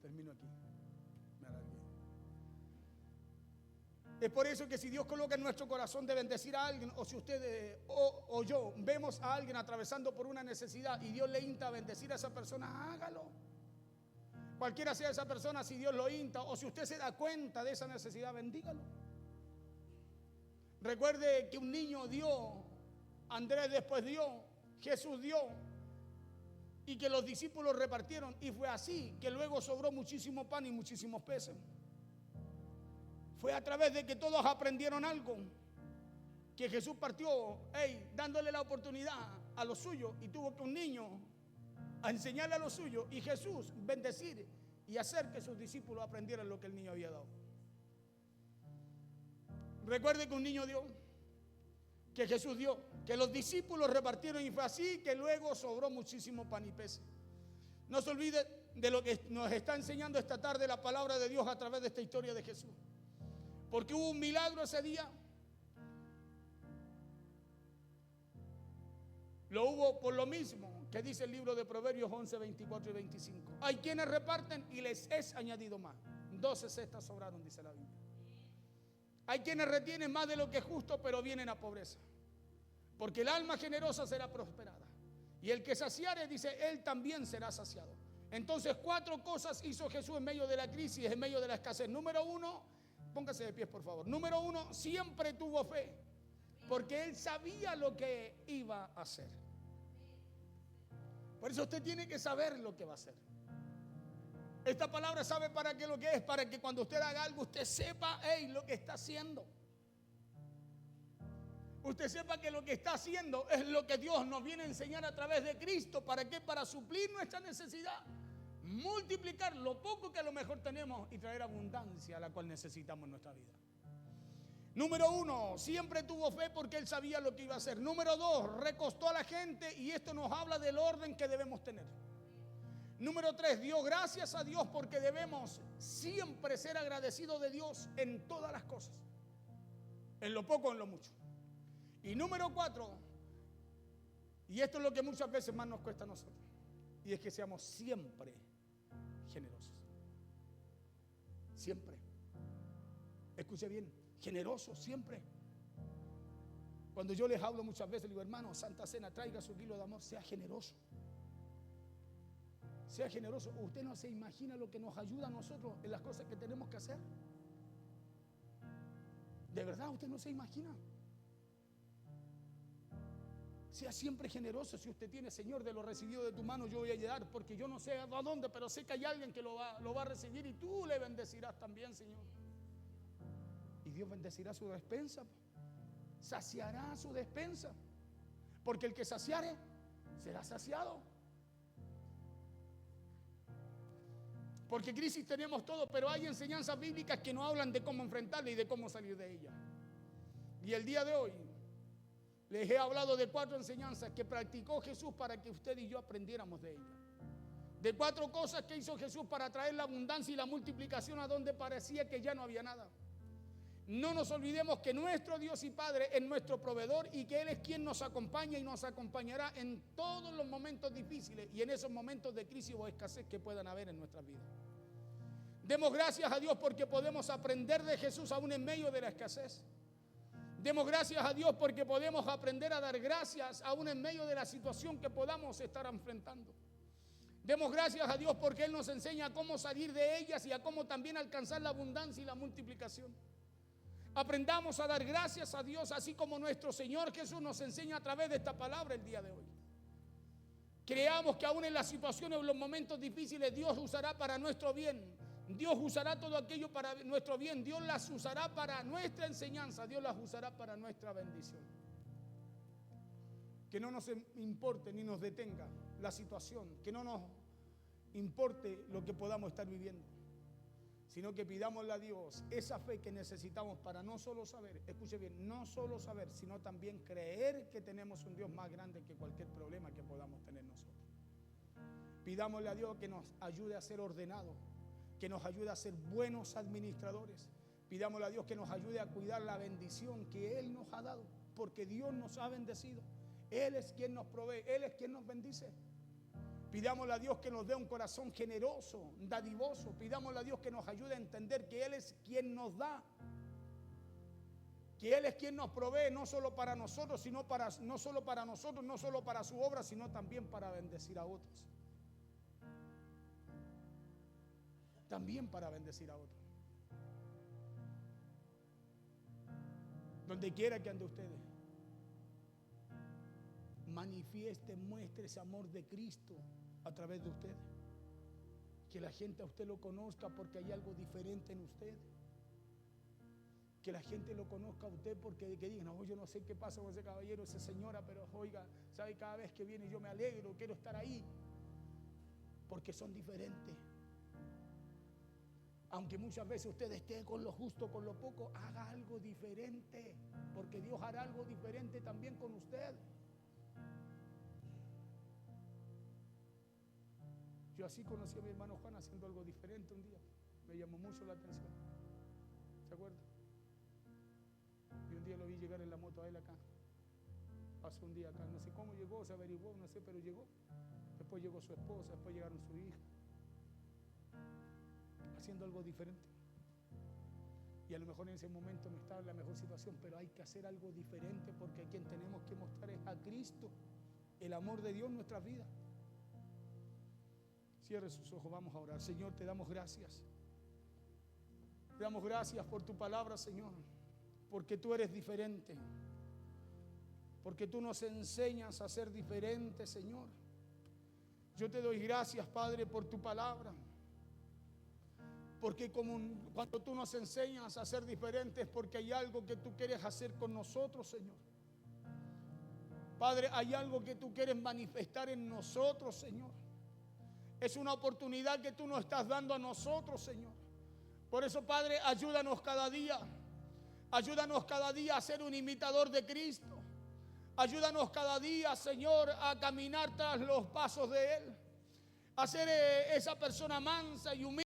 Termino aquí. Me alargué. Es por eso que si Dios coloca en nuestro corazón de bendecir a alguien, o si usted o yo vemos a alguien atravesando por una necesidad y Dios le insta a bendecir a esa persona, hágalo. Cualquiera sea esa persona, si Dios lo insta o si usted se da cuenta de esa necesidad, bendígalo. Recuerde que un niño dio, Andrés después dio, Jesús dio, y que los discípulos repartieron, y fue así que luego sobró muchísimo pan y muchísimos peces. Fue a través de que todos aprendieron algo, que Jesús partió, dándole la oportunidad a los suyos, y tuvo que un niño a enseñarle a los suyos, y Jesús bendecir y hacer que sus discípulos aprendieran lo que el niño había dado. Recuerde que un niño dio, que Jesús dio, que los discípulos repartieron, y fue así que luego sobró muchísimo pan y peces. No se olvide de lo que nos está enseñando esta tarde la palabra de Dios a través de esta historia de Jesús. Porque hubo un milagro ese día. Lo hubo por lo mismo que dice el libro de Proverbios 11, 24 y 25. Hay quienes reparten y les es añadido más. 12 cestas sobraron, dice la Biblia. Hay quienes retienen más de lo que es justo, pero vienen a pobreza. Porque el alma generosa será prosperada. Y el que saciare, dice, él también será saciado. Entonces, 4 cosas hizo Jesús en medio de la crisis, en medio de la escasez. Número 1, póngase de pies, por favor. Número 1, siempre tuvo fe. Porque él sabía lo que iba a hacer. Por eso usted tiene que saber lo que va a hacer. Esta palabra sabe para qué lo que es, para que cuando usted haga algo, usted sepa lo que está haciendo. Usted sepa que lo que está haciendo es lo que Dios nos viene a enseñar a través de Cristo. ¿Para qué? Para suplir nuestra necesidad. Multiplicar lo poco que a lo mejor tenemos y traer abundancia a la cual necesitamos en nuestra vida. Número 1, siempre tuvo fe porque él sabía lo que iba a hacer. Número 2, recostó a la gente y esto nos habla del orden que debemos tener. Número 3, dio gracias a Dios porque debemos siempre ser agradecidos de Dios en todas las cosas. En lo poco o en lo mucho. Y número 4, y esto es lo que muchas veces más nos cuesta a nosotros, y es que seamos siempre generosos. Siempre. Escuche bien, generosos siempre. Cuando yo les hablo muchas veces, les digo, hermano, Santa Cena, traiga su kilo de amor, sea generoso. Sea generoso. Usted no se imagina lo que nos ayuda a nosotros en las cosas que tenemos que hacer. De verdad, usted no se imagina. Sea siempre generoso. Si usted tiene, Señor, de lo recibido de tu mano yo voy a llegar, porque yo no sé a dónde, pero sé que hay alguien que lo va a recibir y tú le bendecirás también, Señor. Y Dios bendecirá su despensa, saciará su despensa, porque el que saciare será saciado. Porque crisis tenemos todo, pero hay enseñanzas bíblicas que no hablan de cómo enfrentarla y de cómo salir de ella. Y el día de hoy les he hablado de 4 enseñanzas que practicó Jesús para que usted y yo aprendiéramos de ella. De 4 cosas que hizo Jesús para traer la abundancia y la multiplicación a donde parecía que ya no había nada. No nos olvidemos que nuestro Dios y Padre es nuestro proveedor y que Él es quien nos acompaña y nos acompañará en todos los momentos difíciles y en esos momentos de crisis o escasez que puedan haber en nuestras vidas. Demos gracias a Dios porque podemos aprender de Jesús aún en medio de la escasez. Demos gracias a Dios porque podemos aprender a dar gracias aún en medio de la situación que podamos estar enfrentando. Demos gracias a Dios porque Él nos enseña a cómo salir de ellas y a cómo también alcanzar la abundancia y la multiplicación. Aprendamos a dar gracias a Dios, así como nuestro Señor Jesús nos enseña a través de esta palabra el día de hoy. Creamos que aún en las situaciones o en los momentos difíciles Dios usará para nuestro bien. Dios usará todo aquello para nuestro bien. Dios las usará para nuestra enseñanza. Dios las usará para nuestra bendición. Que no nos importe ni nos detenga la situación. Que no nos importe lo que podamos estar viviendo. Sino que pidámosle a Dios esa fe que necesitamos para no solo saber, escuche bien, no solo saber, sino también creer que tenemos un Dios más grande que cualquier problema que podamos tener nosotros. Pidámosle a Dios que nos ayude a ser ordenados, que nos ayude a ser buenos administradores. Pidámosle a Dios que nos ayude a cuidar la bendición que Él nos ha dado, porque Dios nos ha bendecido. Él es quien nos provee, Él es quien nos bendice. Pidámosle a Dios que nos dé un corazón generoso, dadivoso. Pidámosle a Dios que nos ayude a entender que Él es quien nos da. Que Él es quien nos provee, no solo para nosotros, no solo para su obra, sino también para bendecir a otros. También para bendecir a otros. Donde quiera que ande ustedes, manifieste, muestre ese amor de Cristo a través de ustedes. Que la gente a usted lo conozca porque hay algo diferente en usted. Que la gente lo conozca a usted porque que digan, no, yo no sé qué pasa con ese caballero, esa señora, pero oiga, sabe, cada vez que viene yo me alegro, quiero estar ahí. Porque son diferentes. Aunque muchas veces usted esté con lo justo, con lo poco, haga algo diferente. Porque Dios hará algo diferente también con usted. Yo así conocí a mi hermano Juan haciendo algo diferente un día. Me llamó mucho la atención. ¿Se acuerda? Y un día lo vi llegar en la moto a él acá. Pasó un día acá. No sé cómo llegó, se averiguó, no sé, pero llegó. Después llegó su esposa, después llegaron su hija. Haciendo algo diferente. Y a lo mejor en ese momento no estaba en la mejor situación, pero hay que hacer algo diferente porque a quien tenemos que mostrar es a Cristo, el amor de Dios en nuestras vidas. Cierre sus ojos, vamos a orar. Señor, te damos gracias. Te damos gracias por tu palabra, Señor, porque tú eres diferente. Porque tú nos enseñas a ser diferentes, Señor. Yo te doy gracias, Padre, por tu palabra. Porque cuando tú nos enseñas a ser diferentes, porque hay algo que tú quieres hacer con nosotros, Señor. Padre, hay algo que tú quieres manifestar en nosotros, Señor. Es una oportunidad que tú nos estás dando a nosotros, Señor. Por eso, Padre, ayúdanos cada día. Ayúdanos cada día a ser un imitador de Cristo. Ayúdanos cada día, Señor, a caminar tras los pasos de Él. A ser esa persona mansa y humilde.